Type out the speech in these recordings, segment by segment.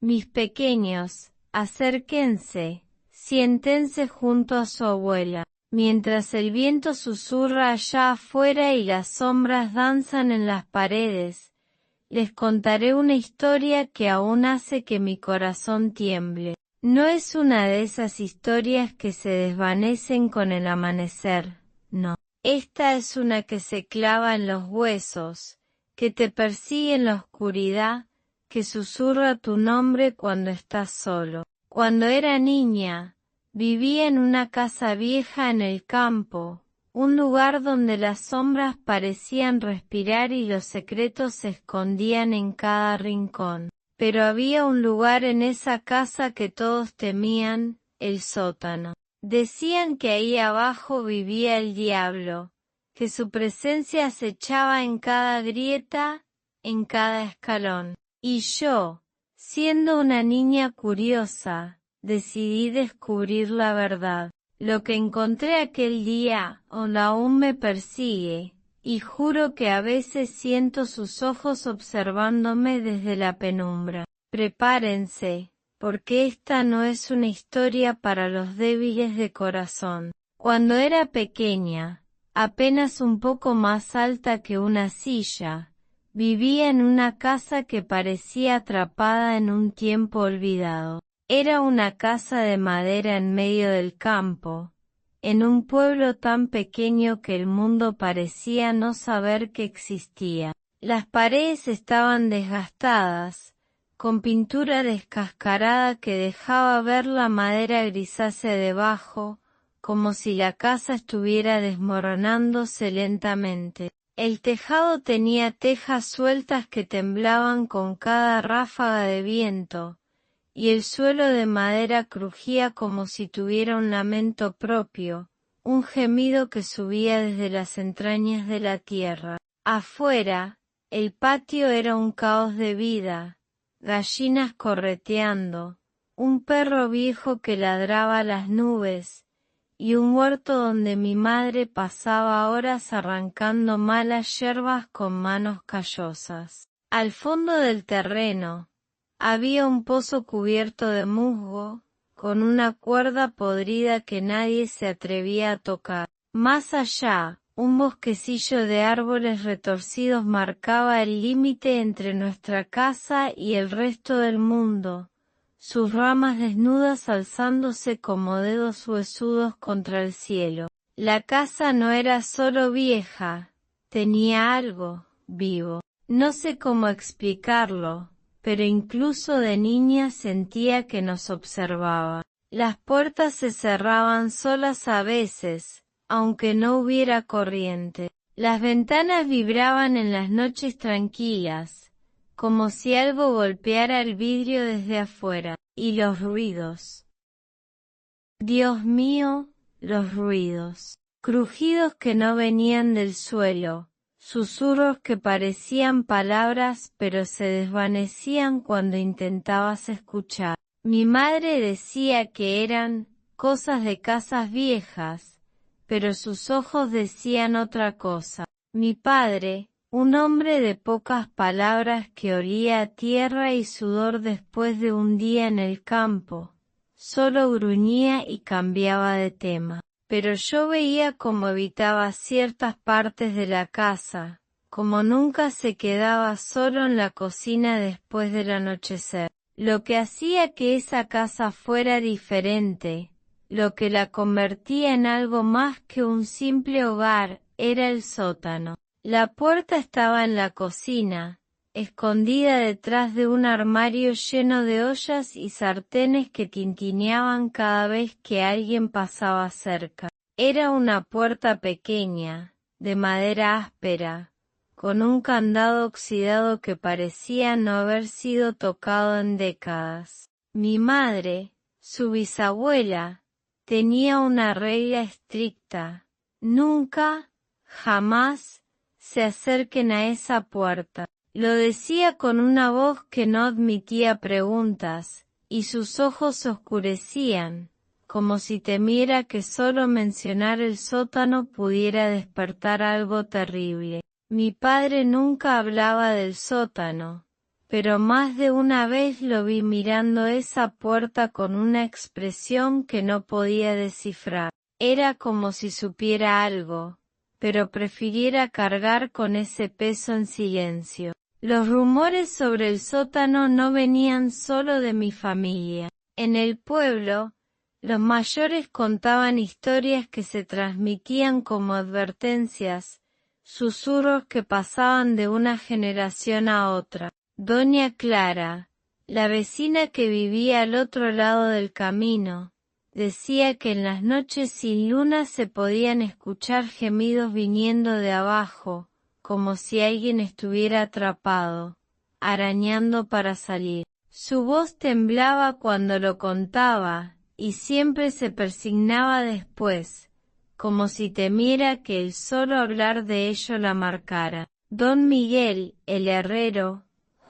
Mis pequeños, acérquense, siéntense junto a su abuela. Mientras el viento susurra allá afuera y las sombras danzan en las paredes, les contaré una historia que aún hace que mi corazón tiemble. No es una de esas historias que se desvanecen con el amanecer, no. Esta es una que se clava en los huesos, que te persigue en la oscuridad, que susurra tu nombre cuando estás solo. Cuando era niña, vivía en una casa vieja en el campo, un lugar donde las sombras parecían respirar y los secretos se escondían en cada rincón. Pero había un lugar en esa casa que todos temían, el sótano. Decían que ahí abajo vivía el diablo, que su presencia acechaba en cada grieta, en cada escalón. Y yo, siendo una niña curiosa, decidí descubrir la verdad. Lo que encontré aquel día aún me persigue, y juro que a veces siento sus ojos observándome desde la penumbra. Prepárense, porque esta no es una historia para los débiles de corazón. Cuando era pequeña, apenas un poco más alta que una silla, vivía en una casa que parecía atrapada en un tiempo olvidado. Era una casa de madera en medio del campo, en un pueblo tan pequeño que el mundo parecía no saber que existía. Las paredes estaban desgastadas, con pintura descascarada que dejaba ver la madera grisácea debajo, como si la casa estuviera desmoronándose lentamente. El tejado tenía tejas sueltas que temblaban con cada ráfaga de viento, y el suelo de madera crujía como si tuviera un lamento propio, un gemido que subía desde las entrañas de la tierra. Afuera, el patio era un caos de vida, gallinas correteando, un perro viejo que ladraba a las nubes, y un huerto donde mi madre pasaba horas arrancando malas yerbas con manos callosas. Al fondo del terreno, había un pozo cubierto de musgo, con una cuerda podrida que nadie se atrevía a tocar. Más allá, un bosquecillo de árboles retorcidos marcaba el límite entre nuestra casa y el resto del mundo, sus ramas desnudas alzándose como dedos huesudos contra el cielo. La casa no era solo vieja, tenía algo vivo. No sé cómo explicarlo, pero incluso de niña sentía que nos observaba. Las puertas se cerraban solas a veces, aunque no hubiera corriente. Las ventanas vibraban en las noches tranquilas, como si algo golpeara el vidrio desde afuera. Y los ruidos. Dios mío, los ruidos. Crujidos que no venían del suelo. Susurros que parecían palabras pero se desvanecían cuando intentabas escuchar. Mi madre decía que eran cosas de casas viejas, pero sus ojos decían otra cosa. Mi padre, un hombre de pocas palabras que olía a tierra y sudor después de un día en el campo, solo gruñía y cambiaba de tema. Pero yo veía cómo evitaba ciertas partes de la casa, como nunca se quedaba solo en la cocina después del anochecer. Lo que hacía que esa casa fuera diferente, lo que la convertía en algo más que un simple hogar, era el sótano. La puerta estaba en la cocina, escondida detrás de un armario lleno de ollas y sartenes que tintineaban cada vez que alguien pasaba cerca. Era una puerta pequeña, de madera áspera, con un candado oxidado que parecía no haber sido tocado en décadas. Mi madre, su bisabuela, tenía una regla estricta: nunca, jamás, se acerquen a esa puerta. Lo decía con una voz que no admitía preguntas, y sus ojos se oscurecían, como si temiera que solo mencionar el sótano pudiera despertar algo terrible. Mi padre nunca hablaba del sótano, pero más de una vez lo vi mirando esa puerta con una expresión que no podía descifrar. Era como si supiera algo, pero prefiriera cargar con ese peso en silencio. Los rumores sobre el sótano no venían solo de mi familia. En el pueblo, los mayores contaban historias que se transmitían como advertencias, susurros que pasaban de una generación a otra. Doña Clara, la vecina que vivía al otro lado del camino, decía que en las noches sin luna se podían escuchar gemidos viniendo de abajo, como si alguien estuviera atrapado, arañando para salir. Su voz temblaba cuando lo contaba, y siempre se persignaba después, como si temiera que el solo hablar de ello la marcara. Don Miguel, el herrero,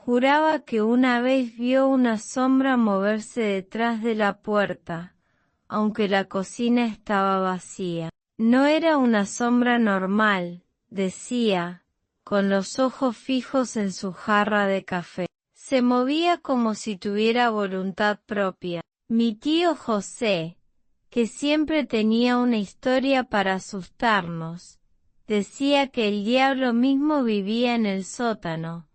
juraba que una vez vio una sombra moverse detrás de la puerta, aunque la cocina estaba vacía. No era una sombra normal, decía, con los ojos fijos en su jarra de café. Se movía como si tuviera voluntad propia. Mi tío José, que siempre tenía una historia para asustarnos, decía que el diablo mismo vivía en el sótano,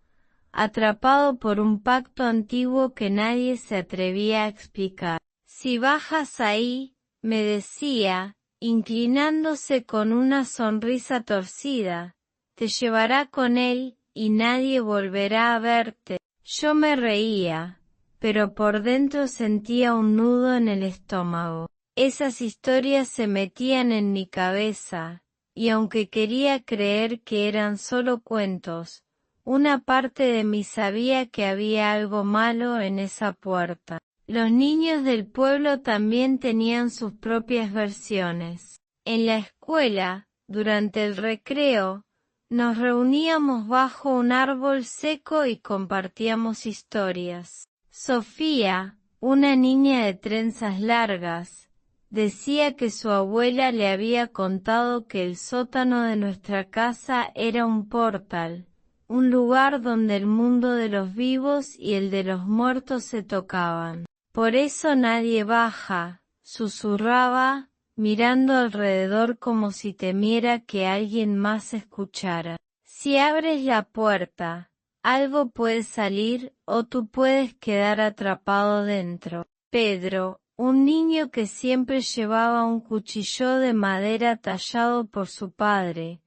atrapado por un pacto antiguo que nadie se atrevía a explicar. Si bajas ahí, me decía, inclinándose con una sonrisa torcida, te llevará con él, y nadie volverá a verte. Yo me reía, pero por dentro sentía un nudo en el estómago. Esas historias se metían en mi cabeza, y aunque quería creer que eran solo cuentos, una parte de mí sabía que había algo malo en esa puerta. Los niños del pueblo también tenían sus propias versiones. En la escuela, durante el recreo, nos reuníamos bajo un árbol seco y compartíamos historias. Sofía, una niña de trenzas largas, decía que su abuela le había contado que el sótano de nuestra casa era un portal, un lugar donde el mundo de los vivos y el de los muertos se tocaban. Por eso nadie baja, susurraba, mirando alrededor como si temiera que alguien más escuchara. Si abres la puerta, algo puede salir o tú puedes quedar atrapado dentro. Pedro, un niño que siempre llevaba un cuchillo de madera tallado por su padre,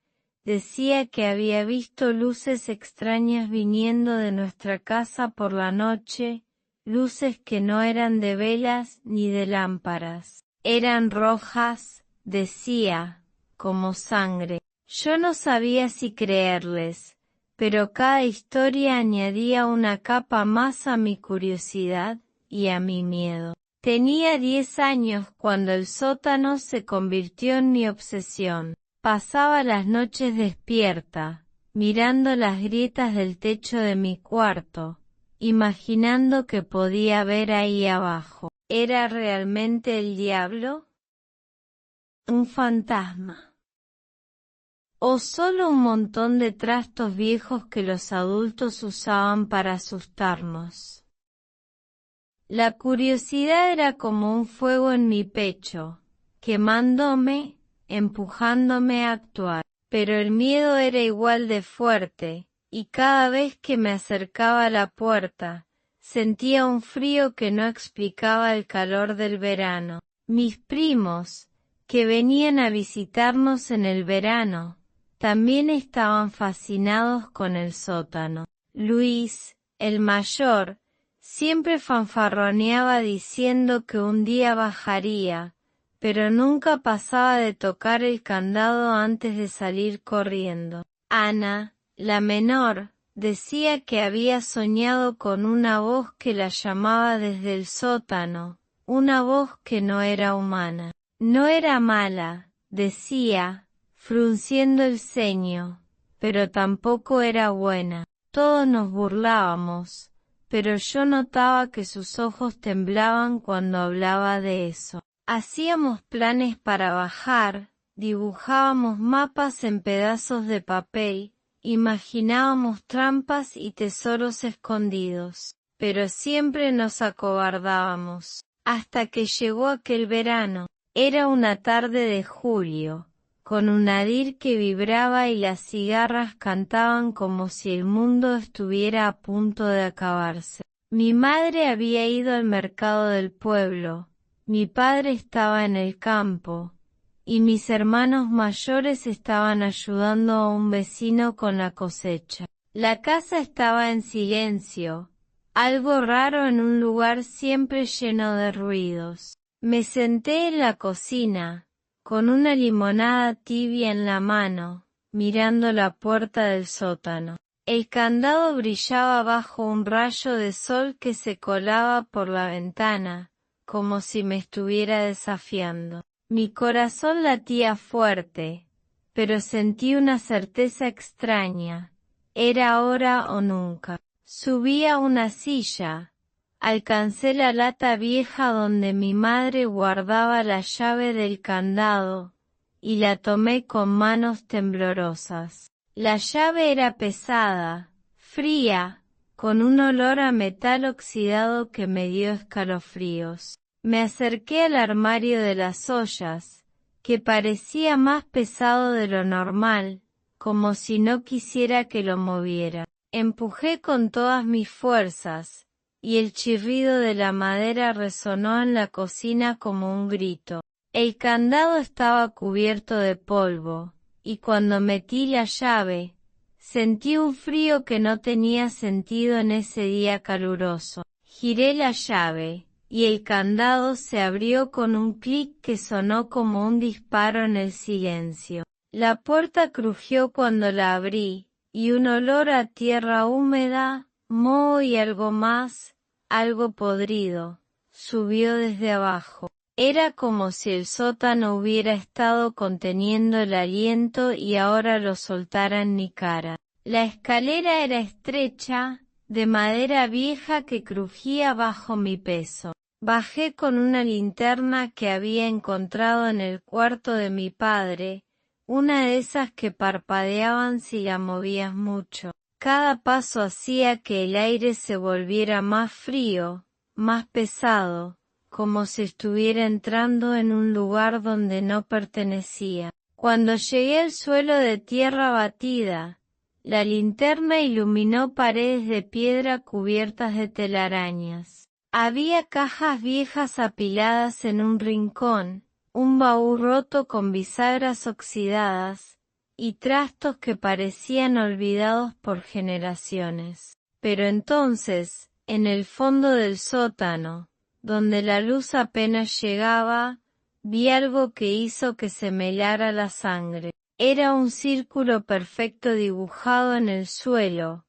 decía que había visto luces extrañas viniendo de nuestra casa por la noche, luces que no eran de velas ni de lámparas. Eran rojas, decía, como sangre. Yo no sabía si creerles, pero cada historia añadía una capa más a mi curiosidad y a mi miedo. Tenía 10 años cuando el sótano se convirtió en mi obsesión. Pasaba las noches despierta, mirando las grietas del techo de mi cuarto, imaginando que podía ver ahí abajo. ¿Era realmente el diablo? ¿Un fantasma? ¿O solo un montón de trastos viejos que los adultos usaban para asustarnos? La curiosidad era como un fuego en mi pecho, quemándome, empujándome a actuar. Pero el miedo era igual de fuerte, y cada vez que me acercaba a la puerta, sentía un frío que no explicaba el calor del verano. Mis primos, que venían a visitarnos en el verano, también estaban fascinados con el sótano. Luis, el mayor, siempre fanfarroneaba diciendo que un día bajaría, pero nunca pasaba de tocar el candado antes de salir corriendo. Ana, la menor, decía que había soñado con una voz que la llamaba desde el sótano, una voz que no era humana. No era mala, decía, frunciendo el ceño, pero tampoco era buena. Todos nos burlábamos, pero yo notaba que sus ojos temblaban cuando hablaba de eso. Hacíamos planes para bajar, dibujábamos mapas en pedazos de papel, imaginábamos trampas y tesoros escondidos, pero siempre nos acobardábamos. Hasta que llegó aquel verano. Era una tarde de julio, con un nadir que vibraba y las cigarras cantaban como si el mundo estuviera a punto de acabarse. Mi madre había ido al mercado del pueblo, mi padre estaba en el campo, y mis hermanos mayores estaban ayudando a un vecino con la cosecha. La casa estaba en silencio, algo raro en un lugar siempre lleno de ruidos. Me senté en la cocina, con una limonada tibia en la mano, mirando la puerta del sótano. El candado brillaba bajo un rayo de sol que se colaba por la ventana, como si me estuviera desafiando. Mi corazón latía fuerte, pero sentí una certeza extraña. Era ahora o nunca. Subí a una silla. Alcancé la lata vieja donde mi madre guardaba la llave del candado, y la tomé con manos temblorosas. La llave era pesada, fría, con un olor a metal oxidado que me dio escalofríos. Me acerqué al armario de las ollas, que parecía más pesado de lo normal, como si no quisiera que lo moviera. Empujé con todas mis fuerzas, y el chirrido de la madera resonó en la cocina como un grito. El candado estaba cubierto de polvo, y cuando metí la llave, sentí un frío que no tenía sentido en ese día caluroso. Giré la llave, y el candado se abrió con un clic que sonó como un disparo en el silencio. La puerta crujió cuando la abrí, y un olor a tierra húmeda, moho y algo más, algo podrido, subió desde abajo. Era como si el sótano hubiera estado conteniendo el aliento y ahora lo soltara en mi cara. La escalera era estrecha, de madera vieja que crujía bajo mi peso. Bajé con una linterna que había encontrado en el cuarto de mi padre, una de esas que parpadeaban si la movías mucho. Cada paso hacía que el aire se volviera más frío, más pesado, como si estuviera entrando en un lugar donde no pertenecía. Cuando llegué al suelo de tierra batida, la linterna iluminó paredes de piedra cubiertas de telarañas. Había cajas viejas apiladas en un rincón, un baúl roto con bisagras oxidadas, y trastos que parecían olvidados por generaciones. Pero entonces, en el fondo del sótano, donde la luz apenas llegaba, vi algo que hizo que se me helara la sangre. Era un círculo perfecto dibujado en el suelo,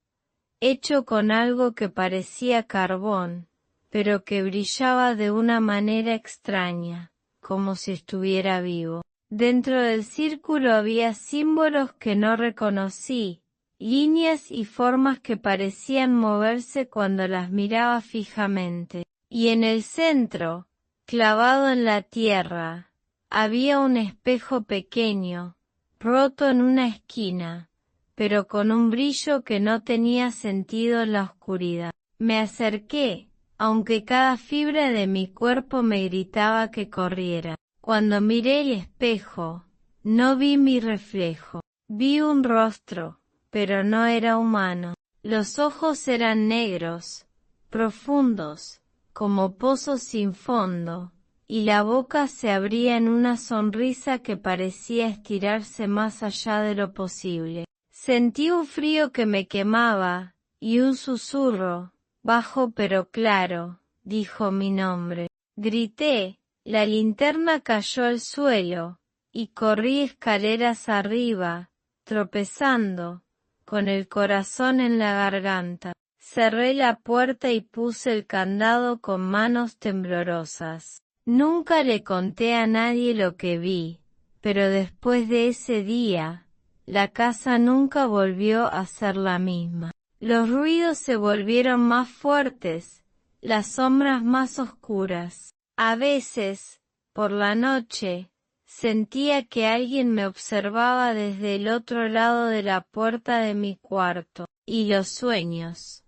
hecho con algo que parecía carbón, pero que brillaba de una manera extraña, como si estuviera vivo. Dentro del círculo había símbolos que no reconocí, líneas y formas que parecían moverse cuando las miraba fijamente. Y en el centro, clavado en la tierra, había un espejo pequeño, roto en una esquina, pero con un brillo que no tenía sentido en la oscuridad. Me acerqué, aunque cada fibra de mi cuerpo me gritaba que corriera. Cuando miré el espejo, no vi mi reflejo. Vi un rostro, pero no era humano. Los ojos eran negros, profundos, como pozos sin fondo, y la boca se abría en una sonrisa que parecía estirarse más allá de lo posible. Sentí un frío que me quemaba, y un susurro, bajo pero claro, dijo mi nombre. Grité, la linterna cayó al suelo, y corrí escaleras arriba, tropezando, con el corazón en la garganta. Cerré la puerta y puse el candado con manos temblorosas. Nunca le conté a nadie lo que vi, pero después de ese día, la casa nunca volvió a ser la misma. Los ruidos se volvieron más fuertes, las sombras más oscuras. A veces, por la noche, Sentía que alguien me observaba desde el otro lado de la puerta de mi cuarto. Y los sueños.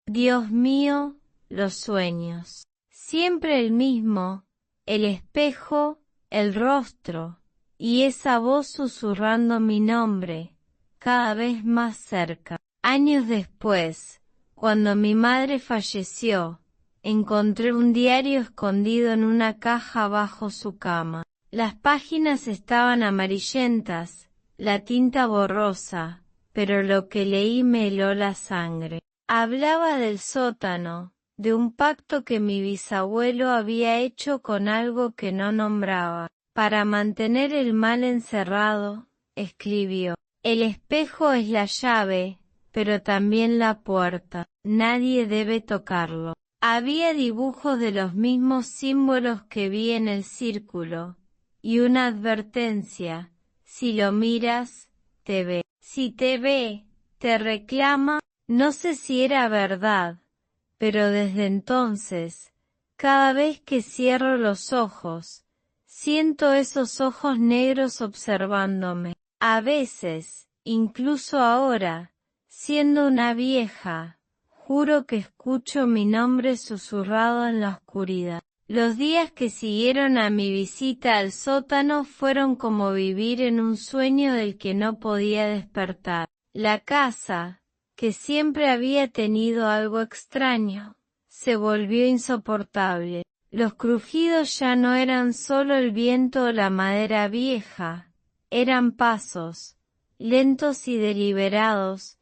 Dios mío, los sueños. Siempre el mismo, el espejo, el rostro, y esa voz susurrando mi nombre, cada vez más cerca. Años después, cuando mi madre falleció, encontré un diario escondido en una caja bajo su cama. Las páginas estaban amarillentas, la tinta borrosa, pero lo que leí me heló la sangre. Hablaba del sótano, de un pacto que mi bisabuelo había hecho con algo que no nombraba. Para mantener el mal encerrado, escribió, el espejo es la llave, pero también la puerta. Nadie debe tocarlo. Había dibujos de los mismos símbolos que vi en el círculo, y una advertencia, si lo miras, te ve. Si te ve, te reclama. No sé si era verdad, pero desde entonces, cada vez que cierro los ojos, siento esos ojos negros observándome. A veces, incluso ahora, siendo una vieja, juro que escucho mi nombre susurrado en la oscuridad. Los días que siguieron a mi visita al sótano fueron como vivir en un sueño del que no podía despertar. La casa, que siempre había tenido algo extraño, se volvió insoportable. Los crujidos ya no eran solo el viento o la madera vieja, eran pasos, lentos y deliberados,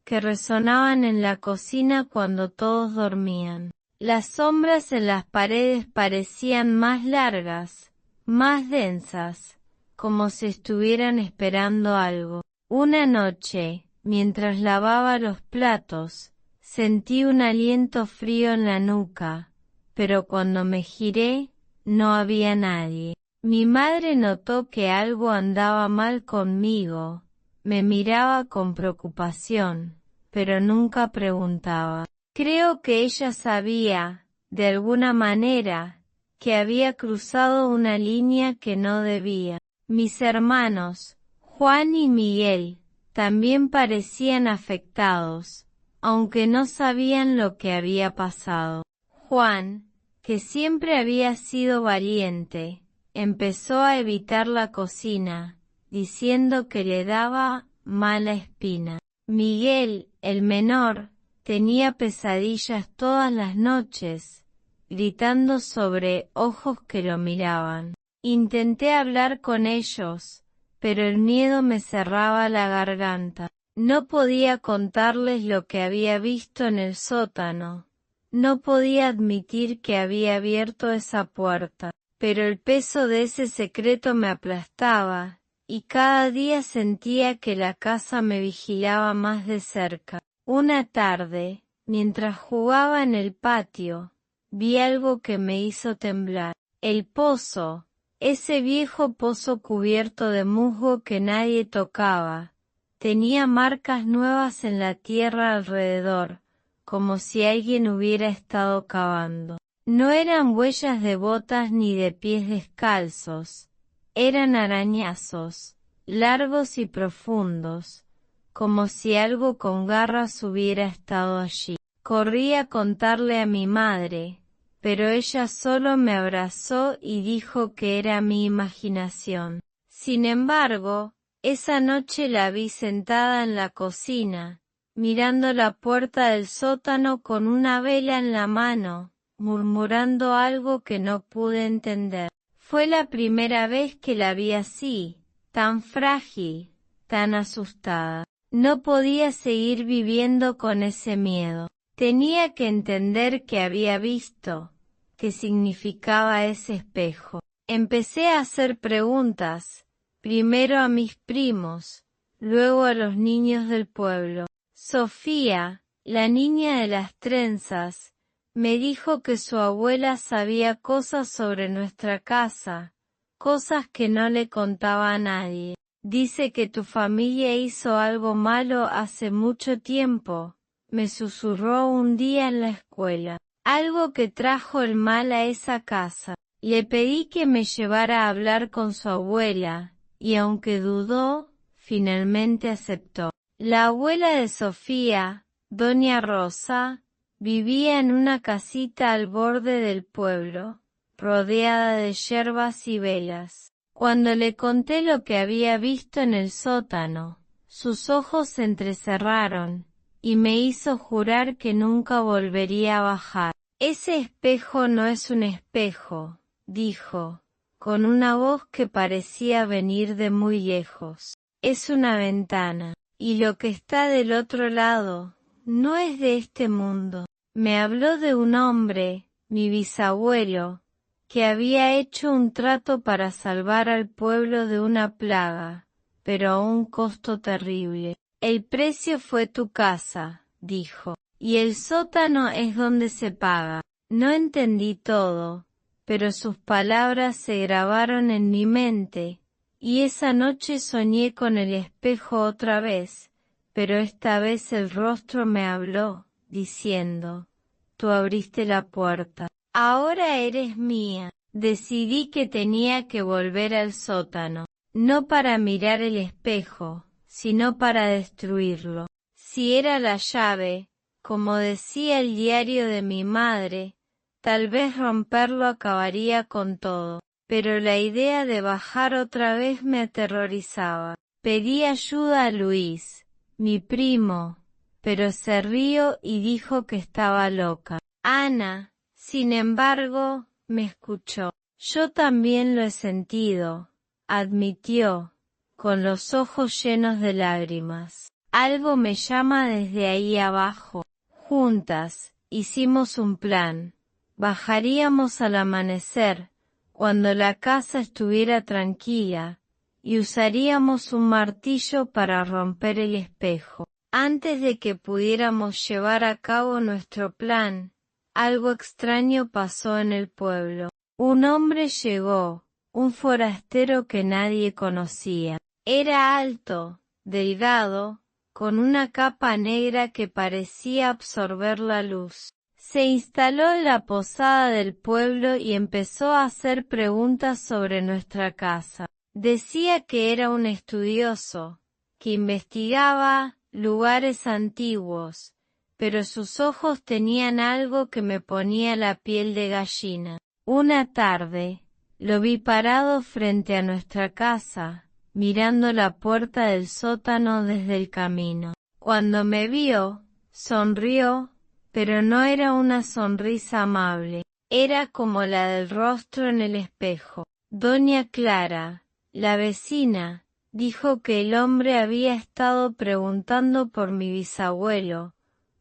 que resonaban en la cocina cuando todos dormían. Las sombras en las paredes parecían más largas, más densas, como si estuvieran esperando algo. Una noche, mientras lavaba los platos, sentí un aliento frío en la nuca, pero cuando me giré, no había nadie. Mi madre notó que algo andaba mal conmigo, me miraba con preocupación, pero nunca preguntaba. Creo que ella sabía, de alguna manera, que había cruzado una línea que no debía. Mis hermanos, Juan y Miguel, también parecían afectados, aunque no sabían lo que había pasado. Juan, que siempre había sido valiente, empezó a evitar la cocina, diciendo que le daba mala espina. Miguel, el menor, tenía pesadillas todas las noches, gritando sobre ojos que lo miraban. Intenté hablar con ellos, pero el miedo me cerraba la garganta. No podía contarles lo que había visto en el sótano. No podía admitir que había abierto esa puerta, pero el peso de ese secreto me aplastaba, y cada día sentía que la casa me vigilaba más de cerca. Una tarde, mientras jugaba en el patio, vi algo que me hizo temblar. El pozo, ese viejo pozo cubierto de musgo que nadie tocaba, tenía marcas nuevas en la tierra alrededor, como si alguien hubiera estado cavando. No eran huellas de botas ni de pies descalzos, eran arañazos, largos y profundos, como si algo con garras hubiera estado allí. Corrí a contarle a mi madre, pero ella solo me abrazó y dijo que era mi imaginación. Sin embargo, esa noche la vi sentada en la cocina, mirando la puerta del sótano con una vela en la mano, murmurando algo que no pude entender. Fue la primera vez que la vi así, tan frágil, tan asustada. No podía seguir viviendo con ese miedo. Tenía que entender qué había visto, qué significaba ese espejo. Empecé a hacer preguntas, primero a mis primos, luego a los niños del pueblo. Sofía, la niña de las trenzas, me dijo que su abuela sabía cosas sobre nuestra casa, cosas que no le contaba a nadie. Dice que tu familia hizo algo malo hace mucho tiempo, me susurró un día en la escuela. Algo que trajo el mal a esa casa. Le pedí que me llevara a hablar con su abuela, y aunque dudó, finalmente aceptó. La abuela de Sofía, doña Rosa, vivía en una casita al borde del pueblo, rodeada de yerbas y velas. Cuando le conté lo que había visto en el sótano, sus ojos se entrecerraron, y me hizo jurar que nunca volvería a bajar. Ese espejo no es un espejo, dijo, con una voz que parecía venir de muy lejos. Es una ventana, y lo que está del otro lado, no es de este mundo. Me habló de un hombre, mi bisabuelo, que había hecho un trato para salvar al pueblo de una plaga, pero a un costo terrible. El precio fue tu casa, dijo, y el sótano es donde se paga. No entendí todo, pero sus palabras se grabaron en mi mente, y esa noche soñé con el espejo otra vez, pero esta vez el rostro me habló, diciendo, tú abriste la puerta. Ahora eres mía. Decidí que tenía que volver al sótano, no para mirar el espejo, sino para destruirlo. Si era la llave, como decía el diario de mi madre, tal vez romperlo acabaría con todo, pero la idea de bajar otra vez me aterrorizaba. Pedí ayuda a Luis, mi primo, pero se rió y dijo que estaba loca. Ana, sin embargo, me escuchó. Yo también lo he sentido, admitió, con los ojos llenos de lágrimas. Algo me llama desde ahí abajo. Juntas, hicimos un plan. Bajaríamos al amanecer, cuando la casa estuviera tranquila, y usaríamos un martillo para romper el espejo. Antes de que pudiéramos llevar a cabo nuestro plan, algo extraño pasó en el pueblo. Un hombre llegó, un forastero que nadie conocía. Era alto, delgado, con una capa negra que parecía absorber la luz. Se instaló en la posada del pueblo y empezó a hacer preguntas sobre nuestra casa. Decía que era un estudioso, que investigaba lugares antiguos, pero sus ojos tenían algo que me ponía la piel de gallina. Una tarde, lo vi parado frente a nuestra casa, mirando la puerta del sótano desde el camino. Cuando me vio, sonrió, pero no era una sonrisa amable, era como la del rostro en el espejo. Doña Clara, la vecina, dijo que el hombre había estado preguntando por mi bisabuelo,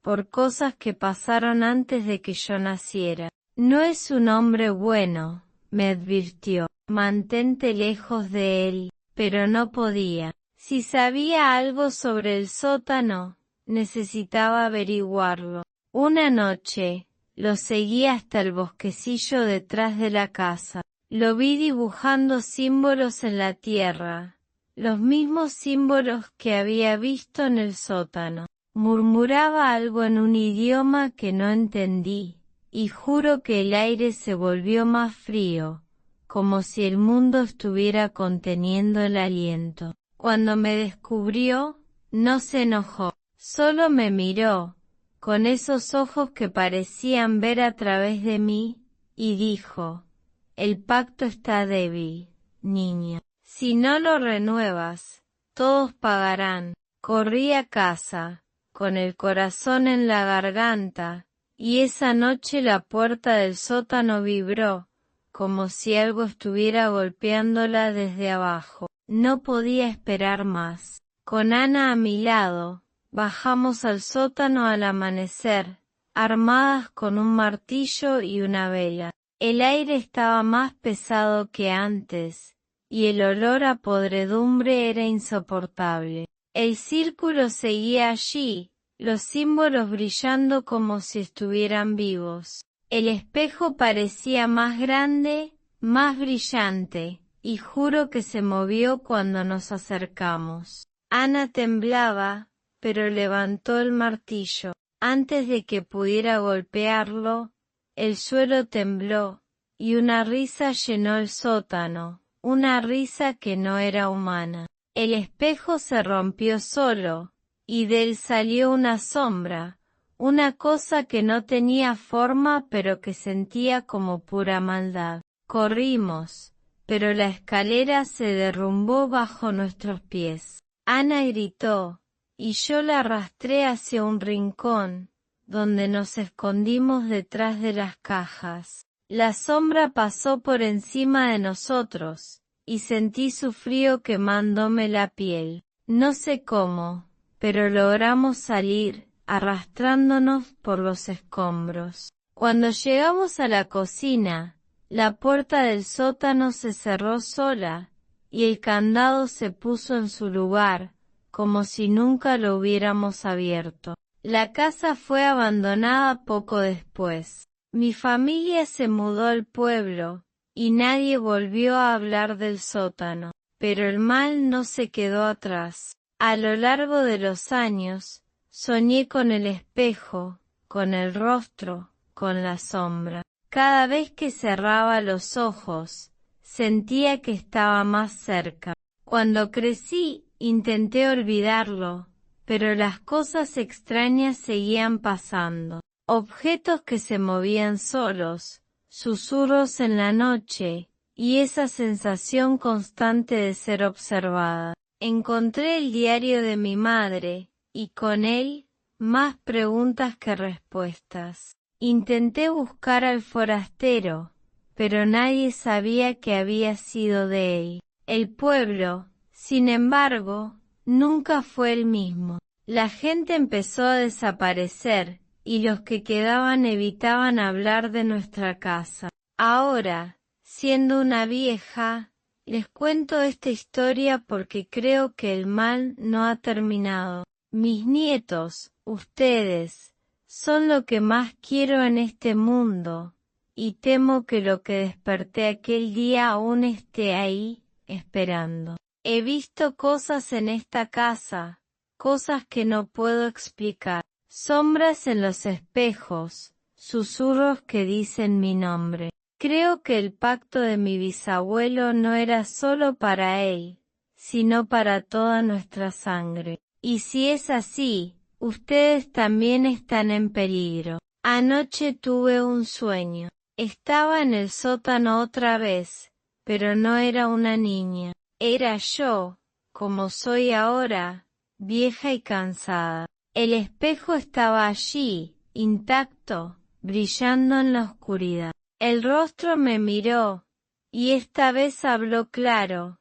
por cosas que pasaron antes de que yo naciera. No es un hombre bueno, me advirtió. Mantente lejos de él, pero no podía. Si sabía algo sobre el sótano, necesitaba averiguarlo. Una noche, lo seguí hasta el bosquecillo detrás de la casa. Lo vi dibujando símbolos en la tierra, los mismos símbolos que había visto en el sótano. Murmuraba algo en un idioma que no entendí, y juro que el aire se volvió más frío, como si el mundo estuviera conteniendo el aliento. Cuando me descubrió, no se enojó, solo me miró, con esos ojos que parecían ver a través de mí, y dijo, el pacto está débil, niña. Si no lo renuevas, todos pagarán. Corrí a casa, con el corazón en la garganta, y esa noche la puerta del sótano vibró, como si algo estuviera golpeándola desde abajo. No podía esperar más. Con Ana a mi lado, bajamos al sótano al amanecer, armadas con un martillo y una vela. El aire estaba más pesado que antes, y el olor a podredumbre era insoportable. El círculo seguía allí, los símbolos brillando como si estuvieran vivos. El espejo parecía más grande, más brillante, y juro que se movió cuando nos acercamos. Ana temblaba, pero levantó el martillo. Antes de que pudiera golpearlo, el suelo tembló, y una risa llenó el sótano, una risa que no era humana. El espejo se rompió solo, y de él salió una sombra, una cosa que no tenía forma pero que sentía como pura maldad. Corrimos, pero la escalera se derrumbó bajo nuestros pies. Ana gritó, y yo la arrastré hacia un rincón, donde nos escondimos detrás de las cajas. La sombra pasó por encima de nosotros, y sentí su frío quemándome la piel. No sé cómo, pero logramos salir, arrastrándonos por los escombros. Cuando llegamos a la cocina, la puerta del sótano se cerró sola, y el candado se puso en su lugar, como si nunca lo hubiéramos abierto. La casa fue abandonada poco después. Mi familia se mudó al pueblo, y nadie volvió a hablar del sótano. Pero el mal no se quedó atrás. A lo largo de los años, soñé con el espejo, con el rostro, con la sombra. Cada vez que cerraba los ojos, sentía que estaba más cerca. Cuando crecí, intenté olvidarlo, pero las cosas extrañas seguían pasando. Objetos que se movían solos, susurros en la noche, y esa sensación constante de ser observada. Encontré el diario de mi madre, y con él, más preguntas que respuestas. Intenté buscar al forastero, pero nadie sabía que había sido de él. El pueblo, sin embargo, nunca fue el mismo. La gente empezó a desaparecer, y los que quedaban evitaban hablar de nuestra casa. Ahora, siendo una vieja, les cuento esta historia porque creo que el mal no ha terminado. Mis nietos, ustedes, son lo que más quiero en este mundo, y temo que lo que desperté aquel día aún esté ahí, esperando. He visto cosas en esta casa, cosas que no puedo explicar. Sombras en los espejos, susurros que dicen mi nombre. Creo que el pacto de mi bisabuelo no era solo para él, sino para toda nuestra sangre. Y si es así, ustedes también están en peligro. Anoche tuve un sueño. Estaba en el sótano otra vez, pero no era una niña. Era yo, como soy ahora, vieja y cansada. El espejo estaba allí, intacto, brillando en la oscuridad. El rostro me miró, y esta vez habló claro.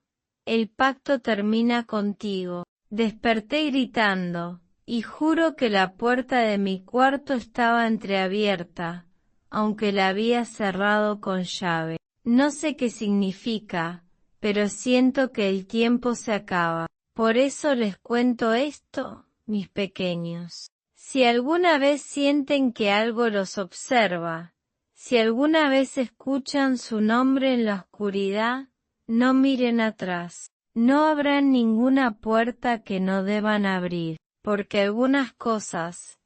El pacto termina contigo. Desperté gritando, y juro que la puerta de mi cuarto estaba entreabierta, aunque la había cerrado con llave. No sé qué significa, pero siento que el tiempo se acaba. Por eso les cuento esto, mis pequeños. Si alguna vez sienten que algo los observa, si alguna vez escuchan su nombre en la oscuridad, no miren atrás. No abran ninguna puerta que no deban abrir, porque algunas cosas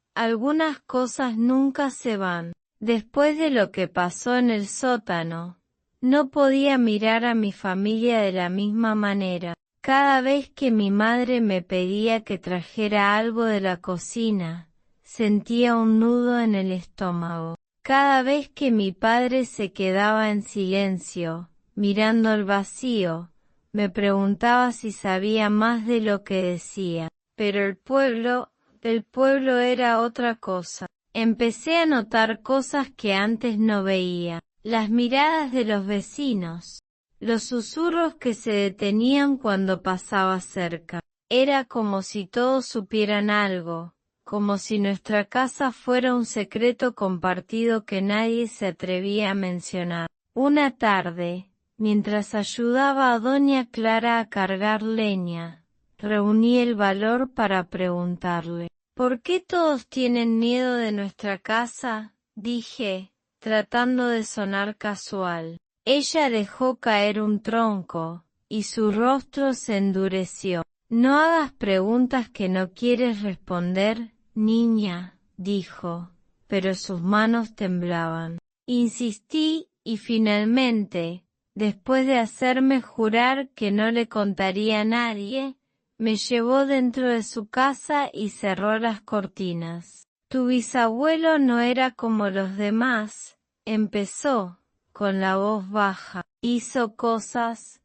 nunca se van. Después de lo que pasó en el sótano, no podía mirar a mi familia de la misma manera. Cada vez que mi madre me pedía que trajera algo de la cocina, sentía un nudo en el estómago. Cada vez que mi padre se quedaba en silencio, mirando al vacío, me preguntaba si sabía más de lo que decía. Pero el pueblo era otra cosa. Empecé a notar cosas que antes no veía. Las miradas de los vecinos, los susurros que se detenían cuando pasaba cerca. Era como si todos supieran algo, como si nuestra casa fuera un secreto compartido que nadie se atrevía a mencionar. Una tarde, mientras ayudaba a doña Clara a cargar leña, reuní el valor para preguntarle, ¿por qué todos tienen miedo de nuestra casa? Dije, tratando de sonar casual. Ella dejó caer un tronco, y su rostro se endureció. No hagas preguntas que no quieres responder, niña, dijo, pero sus manos temblaban. Insistí, y finalmente, después de hacerme jurar que no le contaría a nadie, me llevó dentro de su casa y cerró las cortinas. Tu bisabuelo no era como los demás, empezó, con la voz baja. Hizo cosas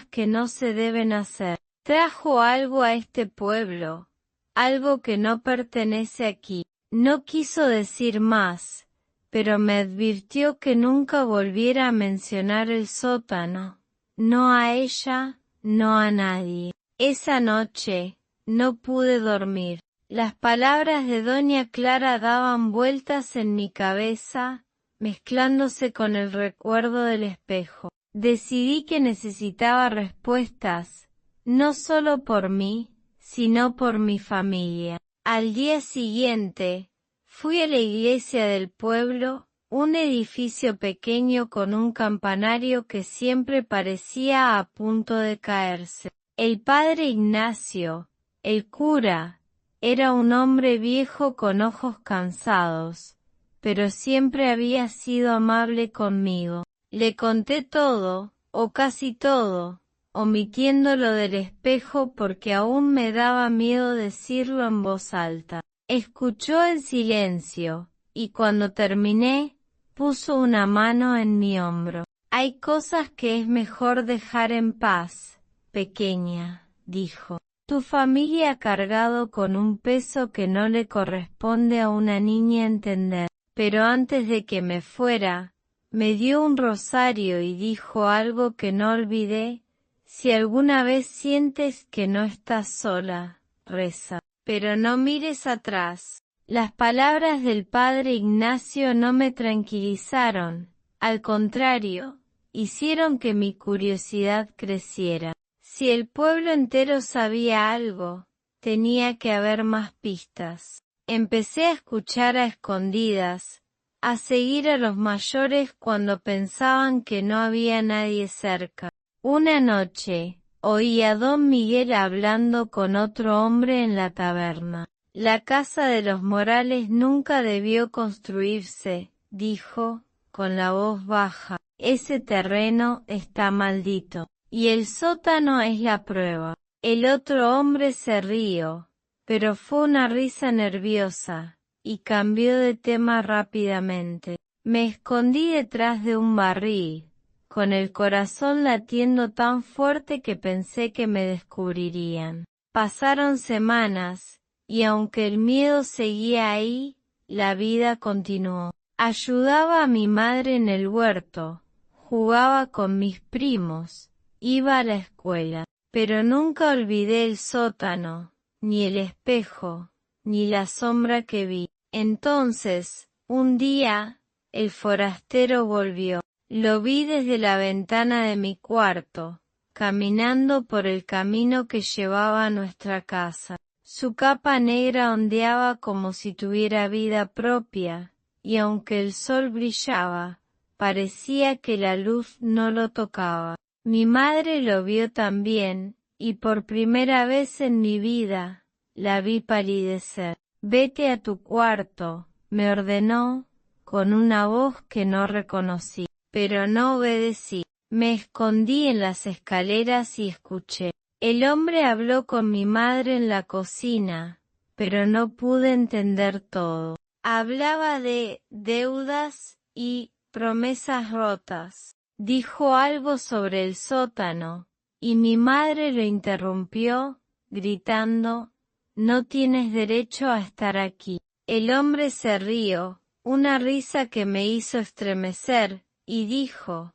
que no se deben hacer. Trajo algo a este pueblo, algo que no pertenece aquí. No quiso decir más, pero me advirtió que nunca volviera a mencionar el sótano. No a ella, no a nadie. Esa noche, no pude dormir. Las palabras de doña Clara daban vueltas en mi cabeza, mezclándose con el recuerdo del espejo. Decidí que necesitaba respuestas, no solo por mí, sino por mi familia. Al día siguiente, fui a la iglesia del pueblo, un edificio pequeño con un campanario que siempre parecía a punto de caerse. El padre Ignacio, el cura, era un hombre viejo con ojos cansados, pero siempre había sido amable conmigo. Le conté todo, o casi todo, omitiendo lo del espejo porque aún me daba miedo decirlo en voz alta. Escuchó en silencio, y cuando terminé, puso una mano en mi hombro. Hay cosas que es mejor dejar en paz, pequeña, dijo. Tu familia ha cargado con un peso que no le corresponde a una niña entender. Pero antes de que me fuera, me dio un rosario y dijo algo que no olvidé. Si alguna vez sientes que no estás sola, reza, pero no mires atrás. Las palabras del padre Ignacio no me tranquilizaron, al contrario, hicieron que mi curiosidad creciera. Si el pueblo entero sabía algo, tenía que haber más pistas. Empecé a escuchar a escondidas, a seguir a los mayores cuando pensaban que no había nadie cerca. Una noche, oí a don Miguel hablando con otro hombre en la taberna. La casa de los Morales nunca debió construirse, dijo, con la voz baja. Ese terreno está maldito. Y el sótano es la prueba. El otro hombre se rió, pero fue una risa nerviosa, y cambió de tema rápidamente. Me escondí detrás de un barril, con el corazón latiendo tan fuerte que pensé que me descubrirían. Pasaron semanas, y aunque el miedo seguía ahí, la vida continuó. Ayudaba a mi madre en el huerto, jugaba con mis primos, iba a la escuela, pero nunca olvidé el sótano, ni el espejo, ni la sombra que vi. Entonces, un día, el forastero volvió. Lo vi desde la ventana de mi cuarto, caminando por el camino que llevaba a nuestra casa. Su capa negra ondeaba como si tuviera vida propia, y aunque el sol brillaba, parecía que la luz no lo tocaba. Mi madre lo vio también, y por primera vez en mi vida, la vi palidecer. Vete a tu cuarto, me ordenó, con una voz que no reconocí, pero no obedecí. Me escondí en las escaleras y escuché. El hombre habló con mi madre en la cocina, pero no pude entender todo. Hablaba de deudas y promesas rotas. Dijo algo sobre el sótano, y mi madre lo interrumpió, gritando, «No tienes derecho a estar aquí». El hombre se rió, una risa que me hizo estremecer, y dijo,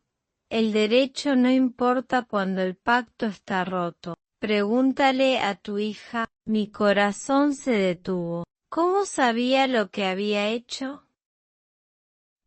«El derecho no importa cuando el pacto está roto. Pregúntale a tu hija». Mi corazón se detuvo. ¿Cómo sabía lo que había hecho?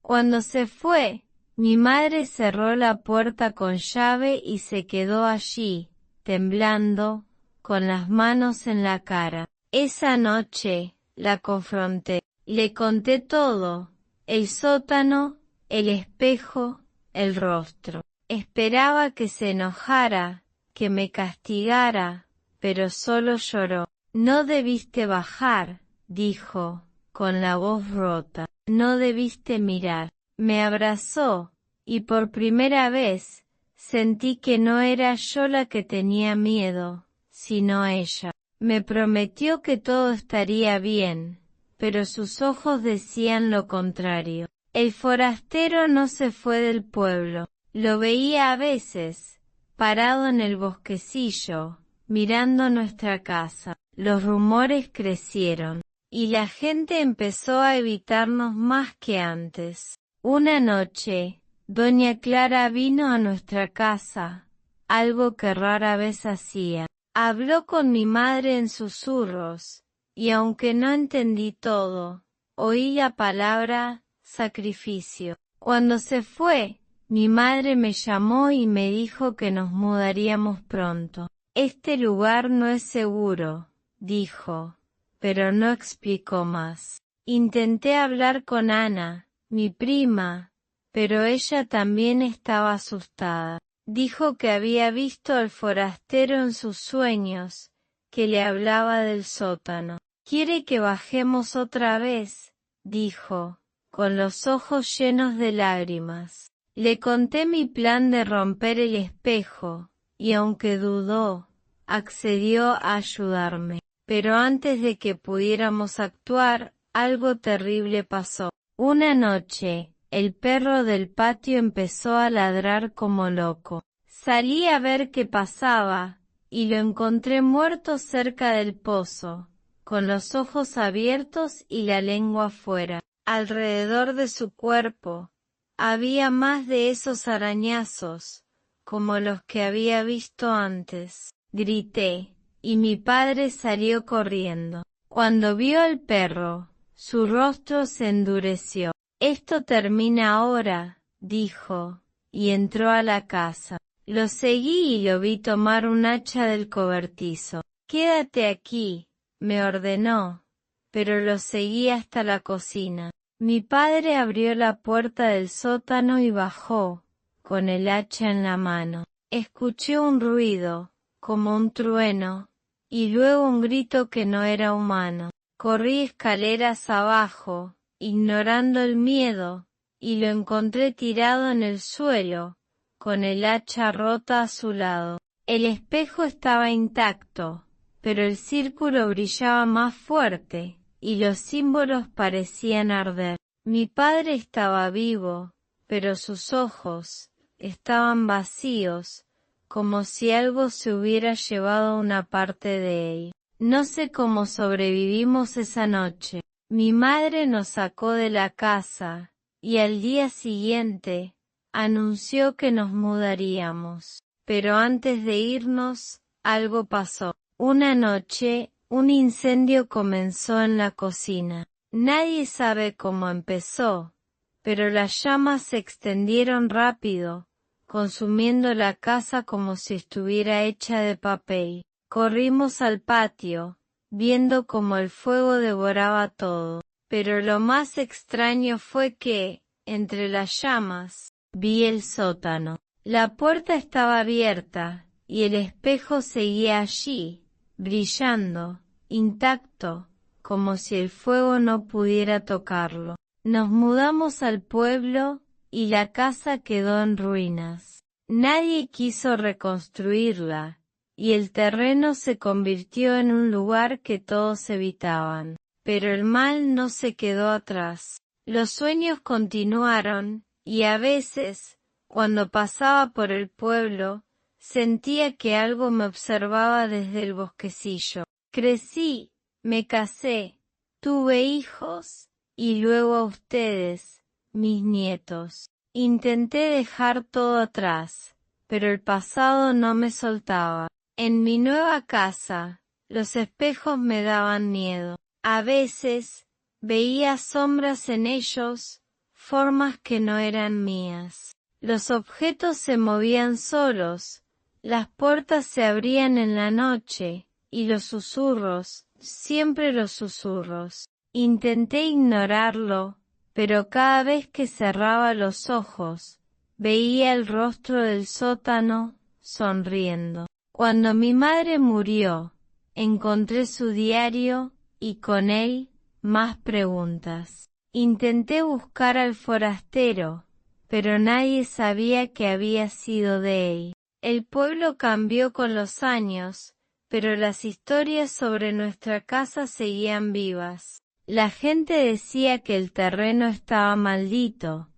Cuando se fue, mi madre cerró la puerta con llave y se quedó allí, temblando, con las manos en la cara. Esa noche, la confronté. Le conté todo, el sótano, el espejo, el rostro. Esperaba que se enojara, que me castigara, pero solo lloró. «No debiste bajar», dijo, con la voz rota. «No debiste mirar». Me abrazó, y por primera vez, sentí que no era yo la que tenía miedo, sino ella. Me prometió que todo estaría bien, pero sus ojos decían lo contrario. El forastero no se fue del pueblo. Lo veía a veces, parado en el bosquecillo, mirando nuestra casa. Los rumores crecieron, y la gente empezó a evitarnos más que antes. Una noche, doña Clara vino a nuestra casa, algo que rara vez hacía. Habló con mi madre en susurros, y aunque no entendí todo, oí la palabra sacrificio. Cuando se fue, mi madre me llamó y me dijo que nos mudaríamos pronto. Este lugar no es seguro, dijo, pero no explicó más. Intenté hablar con Ana, mi prima, pero ella también estaba asustada. Dijo que había visto al forastero en sus sueños, que le hablaba del sótano. ¿Quiere que bajemos otra vez?, dijo, con los ojos llenos de lágrimas. Le conté mi plan de romper el espejo, y aunque dudó, accedió a ayudarme. Pero antes de que pudiéramos actuar, algo terrible pasó. Una noche, el perro del patio empezó a ladrar como loco. Salí a ver qué pasaba, y lo encontré muerto cerca del pozo, con los ojos abiertos y la lengua afuera. Alrededor de su cuerpo, había más de esos arañazos, como los que había visto antes. Grité, y mi padre salió corriendo. Cuando vio al perro, su rostro se endureció. «Esto termina ahora», dijo, y entró a la casa. Lo seguí y lo vi tomar un hacha del cobertizo. «Quédate aquí», me ordenó, pero lo seguí hasta la cocina. Mi padre abrió la puerta del sótano y bajó, con el hacha en la mano. Escuché un ruido, como un trueno, y luego un grito que no era humano. Corrí escaleras abajo, ignorando el miedo, y lo encontré tirado en el suelo, con el hacha rota a su lado. El espejo estaba intacto, pero el círculo brillaba más fuerte, y los símbolos parecían arder. Mi padre estaba vivo, pero sus ojos estaban vacíos, como si algo se hubiera llevado una parte de él. No sé cómo sobrevivimos esa noche. Mi madre nos sacó de la casa, y al día siguiente, anunció que nos mudaríamos. Pero antes de irnos, algo pasó. Una noche, un incendio comenzó en la cocina. Nadie sabe cómo empezó, pero las llamas se extendieron rápido, consumiendo la casa como si estuviera hecha de papel. Corrimos al patio, viendo cómo el fuego devoraba todo. Pero lo más extraño fue que, entre las llamas, vi el sótano. La puerta estaba abierta, y el espejo seguía allí, brillando, intacto, como si el fuego no pudiera tocarlo. Nos mudamos al pueblo, y la casa quedó en ruinas. Nadie quiso reconstruirla, y el terreno se convirtió en un lugar que todos evitaban. Pero el mal no se quedó atrás. Los sueños continuaron, y a veces, cuando pasaba por el pueblo, sentía que algo me observaba desde el bosquecillo. Crecí, me casé, tuve hijos, y luego a ustedes, mis nietos. Intenté dejar todo atrás, pero el pasado no me soltaba. En mi nueva casa, los espejos me daban miedo. A veces, veía sombras en ellos, formas que no eran mías. Los objetos se movían solos, las puertas se abrían en la noche, y los susurros, siempre los susurros. Intenté ignorarlo, pero cada vez que cerraba los ojos, veía el rostro del sótano, sonriendo. Cuando mi madre murió, encontré su diario, y con él, más preguntas. Intenté buscar al forastero, pero nadie sabía que había sido de él. El pueblo cambió con los años, pero las historias sobre nuestra casa seguían vivas. La gente decía que el terreno estaba maldito,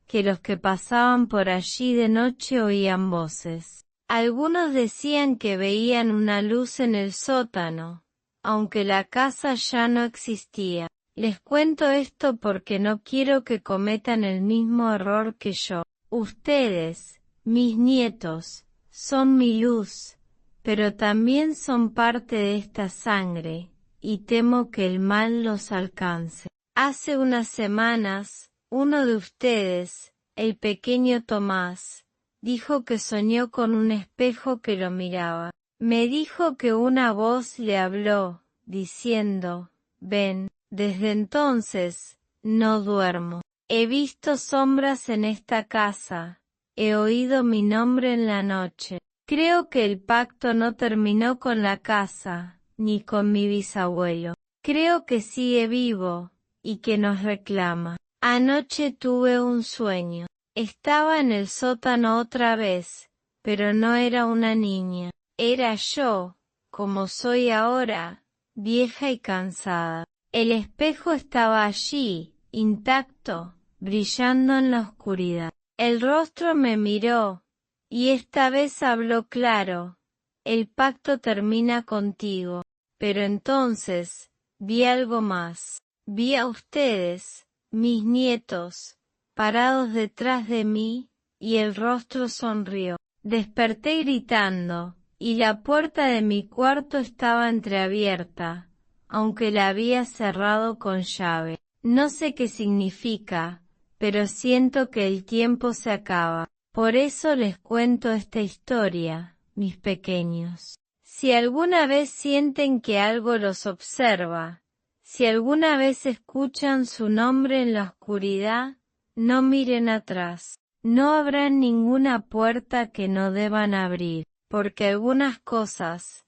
que los que pasaban por allí de noche oían voces. Algunos decían que veían una luz en el sótano, aunque la casa ya no existía. Les cuento esto porque no quiero que cometan el mismo error que yo. Ustedes, mis nietos, son mi luz, pero también son parte de esta sangre, y temo que el mal los alcance. Hace unas semanas, uno de ustedes, el pequeño Tomás, dijo que soñó con un espejo que lo miraba. Me dijo que una voz le habló, diciendo, ven. Desde entonces, no duermo. He visto sombras en esta casa, he oído mi nombre en la noche. Creo que el pacto no terminó con la casa, ni con mi bisabuelo. Creo que sigue vivo, y que nos reclama. Anoche tuve un sueño. Estaba en el sótano otra vez, pero no era una niña. Era yo, como soy ahora, vieja y cansada. El espejo estaba allí, intacto, brillando en la oscuridad. El rostro me miró, y esta vez habló claro. El pacto termina contigo. Pero entonces, vi algo más. Vi a ustedes, mis nietos, parados detrás de mí, y el rostro sonrió. Desperté gritando, y la puerta de mi cuarto estaba entreabierta, aunque la había cerrado con llave. No sé qué significa, pero siento que el tiempo se acaba. Por eso les cuento esta historia, mis pequeños. Si alguna vez sienten que algo los observa, si alguna vez escuchan su nombre en la oscuridad, no miren atrás. No abran ninguna puerta que no deban abrir, porque algunas cosas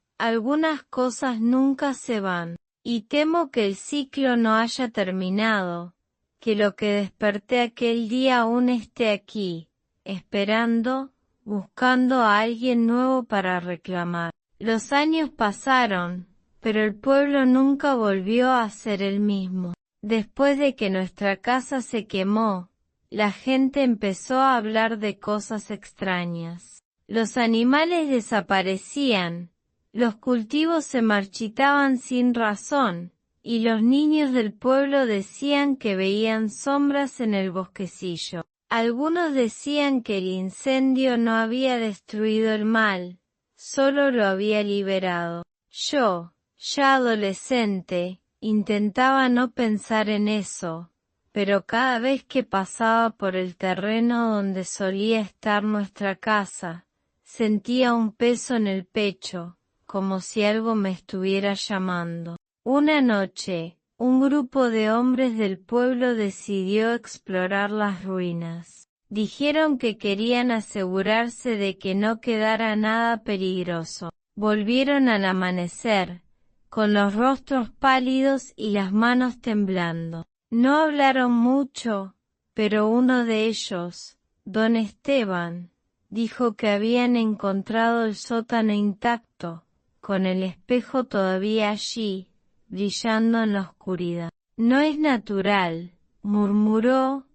nunca se van. Y temo que el ciclo no haya terminado, que lo que desperté aquel día aún esté aquí, esperando, buscando a alguien nuevo para reclamar. Los años pasaron, pero el pueblo nunca volvió a ser el mismo. Después de que nuestra casa se quemó, la gente empezó a hablar de cosas extrañas. Los animales desaparecían, los cultivos se marchitaban sin razón, y los niños del pueblo decían que veían sombras en el bosquecillo. Algunos decían que el incendio no había destruido el mal, solo lo había liberado. Yo, ya adolescente, intentaba no pensar en eso, pero cada vez que pasaba por el terreno donde solía estar nuestra casa, sentía un peso en el pecho, como si algo me estuviera llamando. Una noche, un grupo de hombres del pueblo decidió explorar las ruinas. Dijeron que querían asegurarse de que no quedara nada peligroso. Volvieron al amanecer, con los rostros pálidos y las manos temblando. No hablaron mucho, pero uno de ellos, don Esteban, dijo que habían encontrado el sótano intacto, con el espejo todavía allí, brillando en la oscuridad. No es natural, murmuró,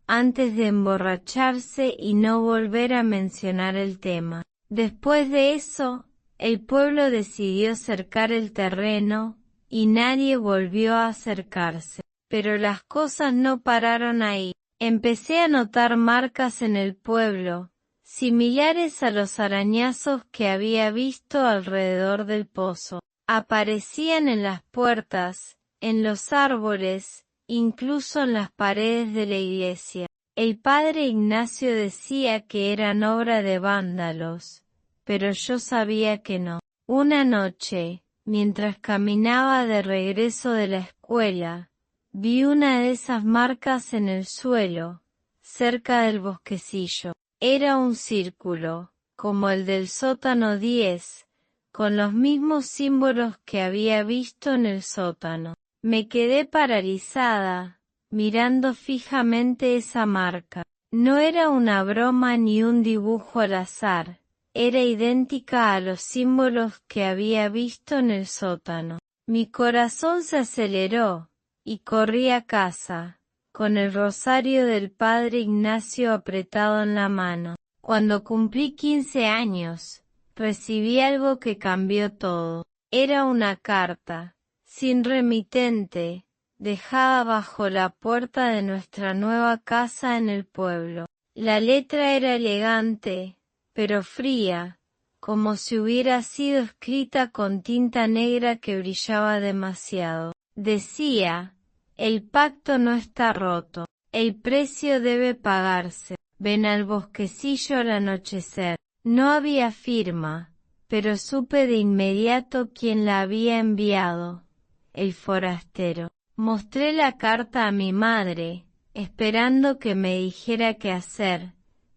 antes de emborracharse y no volver a mencionar el tema. Después de eso, el pueblo decidió cercar el terreno, y nadie volvió a acercarse. Pero las cosas no pararon ahí. Empecé a notar marcas en el pueblo, similares a los arañazos que había visto alrededor del pozo. Aparecían en las puertas, en los árboles, incluso en las paredes de la iglesia. El padre Ignacio decía que eran obra de vándalos, pero yo sabía que no. Una noche, mientras caminaba de regreso de la escuela, vi una de esas marcas en el suelo, cerca del bosquecillo. Era un círculo, como el del sótano 10, con los mismos símbolos que había visto en el sótano. Me quedé paralizada, mirando fijamente esa marca. No era una broma ni un dibujo al azar, era idéntica a los símbolos que había visto en el sótano. Mi corazón se aceleró, y corrí a casa, con el rosario del padre Ignacio apretado en la mano. Cuando cumplí 15 años, recibí algo que cambió todo. Era una carta, sin remitente, dejada bajo la puerta de nuestra nueva casa en el pueblo. La letra era elegante, pero fría, como si hubiera sido escrita con tinta negra que brillaba demasiado. Decía: el pacto no está roto, el precio debe pagarse. Ven al bosquecillo al anochecer. No había firma, pero supe de inmediato quién la había enviado: el forastero. Mostré la carta a mi madre, esperando que me dijera qué hacer,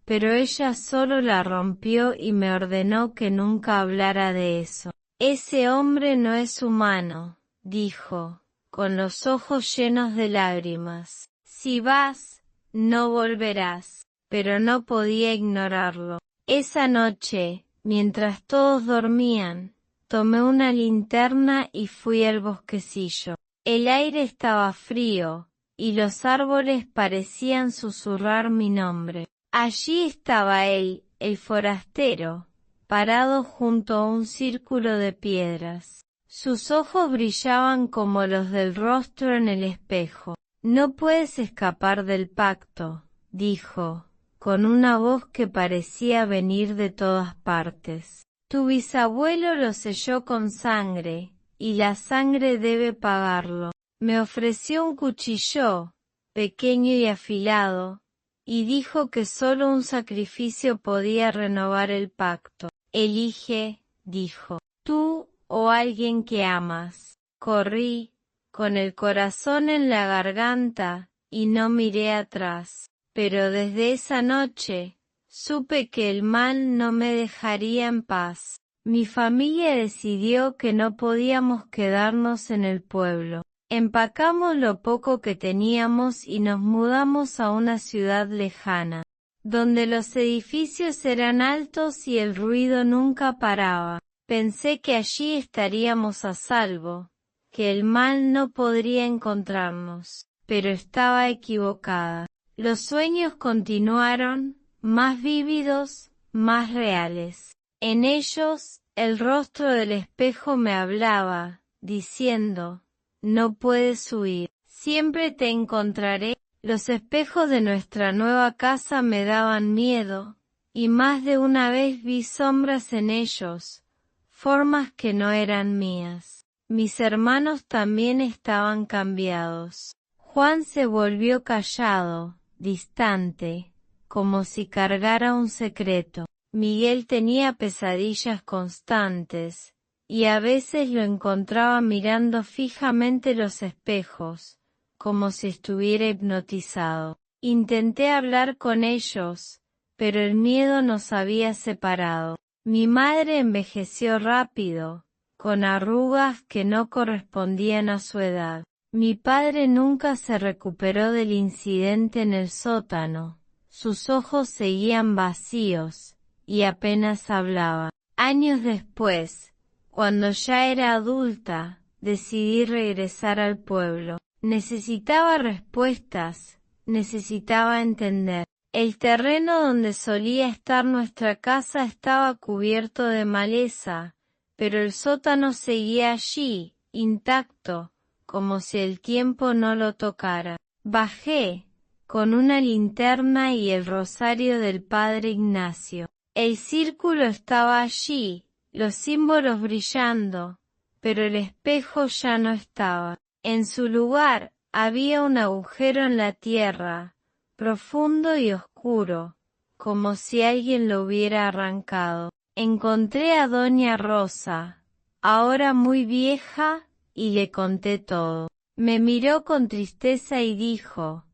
pero ella solo la rompió y me ordenó que nunca hablara de eso. Ese hombre no es humano, dijo, con los ojos llenos de lágrimas. Si vas, no volverás. Pero no podía ignorarlo. Esa noche, mientras todos dormían, tomé una linterna y fui al bosquecillo. El aire estaba frío, y los árboles parecían susurrar mi nombre. Allí estaba él, el forastero, parado junto a un círculo de piedras. Sus ojos brillaban como los del rostro en el espejo. No puedes escapar del pacto, dijo, con una voz que parecía venir de todas partes. Tu bisabuelo lo selló con sangre, y la sangre debe pagarlo. Me ofreció un cuchillo, pequeño y afilado, y dijo que solo un sacrificio podía renovar el pacto. Elige, dijo, tú o alguien que amas. Corrí, con el corazón en la garganta, y no miré atrás. Pero desde esa noche, supe que el mal no me dejaría en paz. Mi familia decidió que no podíamos quedarnos en el pueblo. Empacamos lo poco que teníamos y nos mudamos a una ciudad lejana, donde los edificios eran altos y el ruido nunca paraba. Pensé que allí estaríamos a salvo, que el mal no podría encontrarnos, pero estaba equivocada. Los sueños continuaron, más vívidos, más reales. En ellos, el rostro del espejo me hablaba, diciendo: no puedes huir, siempre te encontraré. Los espejos de nuestra nueva casa me daban miedo, y más de una vez vi sombras en ellos, formas que no eran mías. Mis hermanos también estaban cambiados. Juan se volvió callado, distante, como si cargara un secreto. Miguel tenía pesadillas constantes, y a veces lo encontraba mirando fijamente los espejos, como si estuviera hipnotizado. Intenté hablar con ellos, pero el miedo nos había separado. Mi madre envejeció rápido, con arrugas que no correspondían a su edad. Mi padre nunca se recuperó del incidente en el sótano. Sus ojos seguían vacíos, y apenas hablaba. Años después, cuando ya era adulta, decidí regresar al pueblo. Necesitaba respuestas, necesitaba entender. El terreno donde solía estar nuestra casa estaba cubierto de maleza, pero el sótano seguía allí, intacto, como si el tiempo no lo tocara. Bajé, con una linterna y el rosario del padre Ignacio. El círculo estaba allí, los símbolos brillando, pero el espejo ya no estaba. En su lugar, había un agujero en la tierra, profundo y oscuro, como si alguien lo hubiera arrancado. Encontré a Doña Rosa, ahora muy vieja, y le conté todo. Me miró con tristeza y dijo: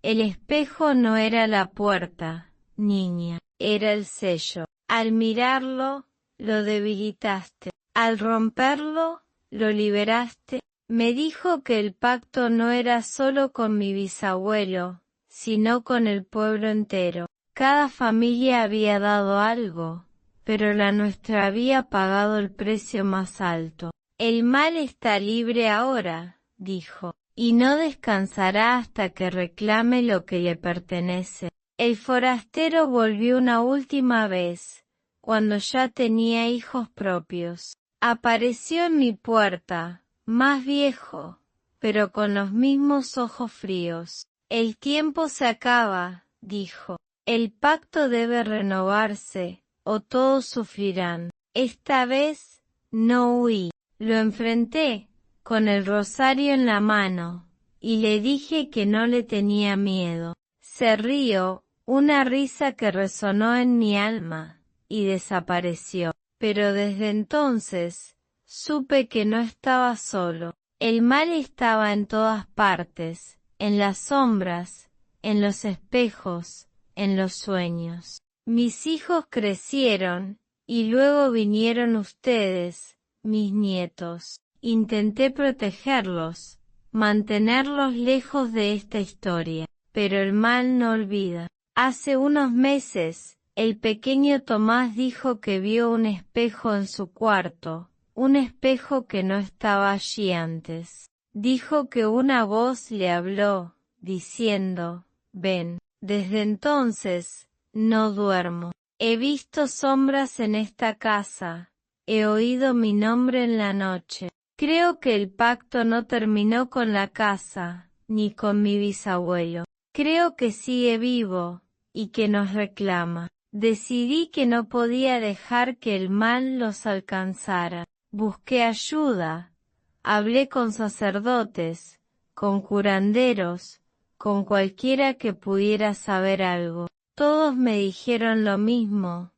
el espejo no era la puerta, niña, era el sello. Al mirarlo, lo debilitaste. Al romperlo, lo liberaste. Me dijo que el pacto no era solo con mi bisabuelo, sino con el pueblo entero. Cada familia había dado algo, pero la nuestra había pagado el precio más alto. El mal está libre ahora, dijo, y no descansará hasta que reclame lo que le pertenece. El forastero volvió una última vez, cuando ya tenía hijos propios. Apareció en mi puerta, más viejo, pero con los mismos ojos fríos. El tiempo se acaba, dijo. El pacto debe renovarse, o todos sufrirán. Esta vez, no huí. Lo enfrenté, con el rosario en la mano, y le dije que no le tenía miedo. Se rió, una risa que resonó en mi alma, y desapareció. Pero desde entonces, supe que no estaba solo. El mal estaba en todas partes, en las sombras, en los espejos, en los sueños. Mis hijos crecieron, y luego vinieron ustedes, mis nietos. Intenté protegerlos, mantenerlos lejos de esta historia, pero el mal no olvida. Hace unos meses, el pequeño Tomás dijo que vio un espejo en su cuarto, un espejo que no estaba allí antes. Dijo que una voz le habló, diciendo, ven. Desde entonces, no duermo. He visto sombras en esta casa, he oído mi nombre en la noche. Creo que el pacto no terminó con la casa, ni con mi bisabuelo. Creo que sigue vivo, y que nos reclama. Decidí que no podía dejar que el mal los alcanzara. Busqué ayuda. Hablé con sacerdotes, con curanderos, con cualquiera que pudiera saber algo. Todos me dijeron lo mismo.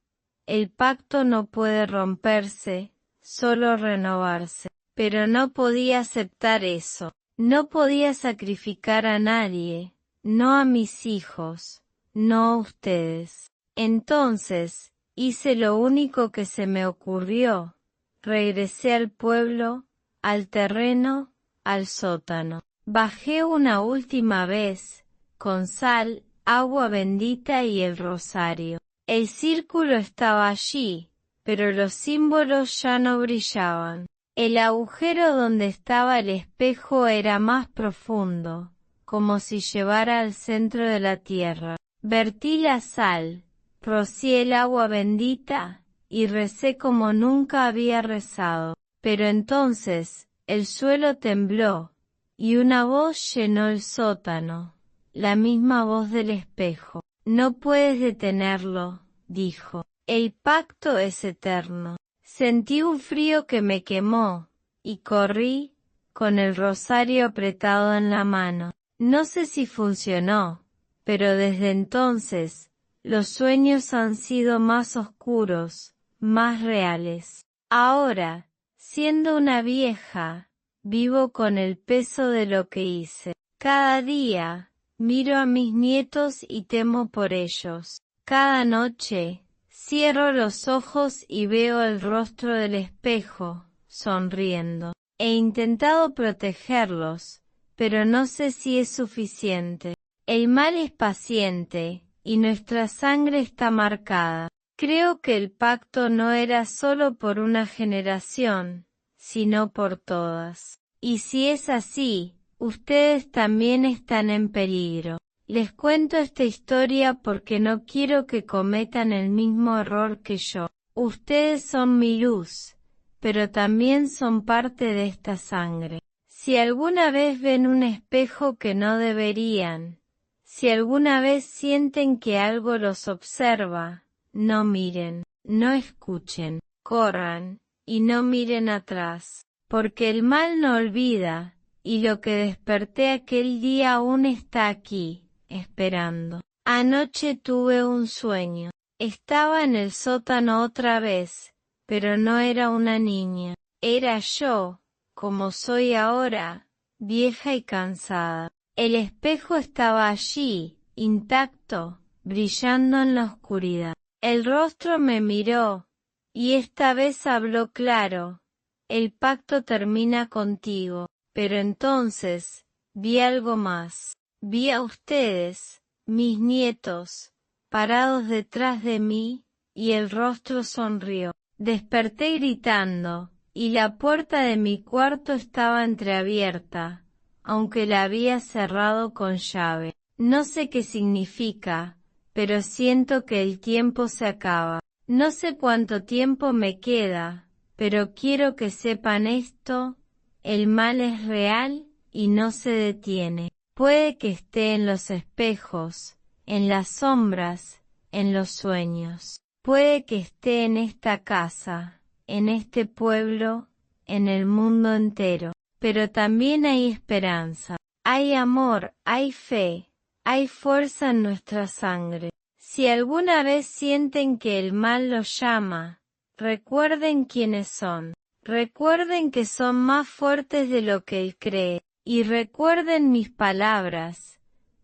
El pacto no puede romperse, solo renovarse. Pero no podía aceptar eso. No podía sacrificar a nadie, no a mis hijos, no a ustedes. Entonces, hice lo único que se me ocurrió. Regresé al pueblo, al terreno, al sótano. Bajé una última vez, con sal, agua bendita y el rosario. El círculo estaba allí, pero los símbolos ya no brillaban. El agujero donde estaba el espejo era más profundo, como si llevara al centro de la tierra. Vertí la sal, rocié el agua bendita, y recé como nunca había rezado. Pero entonces, el suelo tembló, y una voz llenó el sótano, la misma voz del espejo. No puedes detenerlo, dijo. El pacto es eterno. Sentí un frío que me quemó, y corrí, con el rosario apretado en la mano. No sé si funcionó, pero desde entonces, los sueños han sido más oscuros, más reales. Ahora, siendo una vieja, vivo con el peso de lo que hice. Cada día, miro a mis nietos y temo por ellos. Cada noche, cierro los ojos y veo el rostro del espejo, sonriendo. He intentado protegerlos, pero no sé si es suficiente. El mal es paciente, y nuestra sangre está marcada. Creo que el pacto no era solo por una generación, sino por todas. Y si es así, ustedes también están en peligro. Les cuento esta historia porque no quiero que cometan el mismo error que yo. Ustedes son mi luz, pero también son parte de esta sangre. Si alguna vez ven un espejo que no deberían, si alguna vez sienten que algo los observa, no miren, no escuchen, corran, y no miren atrás, porque el mal no olvida, y lo que desperté aquel día aún está aquí, esperando. Anoche tuve un sueño. Estaba en el sótano otra vez, pero no era una niña. Era yo, como soy ahora, vieja y cansada. El espejo estaba allí, intacto, brillando en la oscuridad. El rostro me miró, y esta vez habló claro. El pacto termina contigo. Pero entonces, vi algo más. Vi a ustedes, mis nietos, parados detrás de mí, y el rostro sonrió. Desperté gritando, y la puerta de mi cuarto estaba entreabierta, aunque la había cerrado con llave. No sé qué significa, pero siento que el tiempo se acaba. No sé cuánto tiempo me queda, pero quiero que sepan esto, el mal es real y no se detiene. Puede que esté en los espejos, en las sombras, en los sueños. Puede que esté en esta casa, en este pueblo, en el mundo entero. Pero también hay esperanza. Hay amor, hay fe, hay fuerza en nuestra sangre. Si alguna vez sienten que el mal los llama, recuerden quiénes son. Recuerden que son más fuertes de lo que él cree. Y recuerden mis palabras.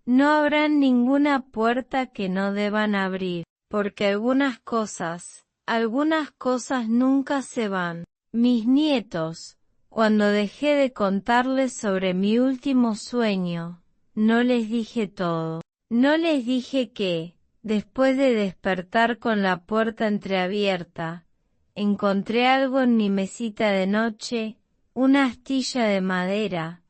No habrá ninguna puerta que no deban abrir, porque algunas cosas nunca se van. Mis nietos, cuando dejé de contarles sobre mi último sueño, no les dije todo. No les dije que, después de despertar con la puerta entreabierta, encontré algo en mi mesita de noche, una astilla de madera,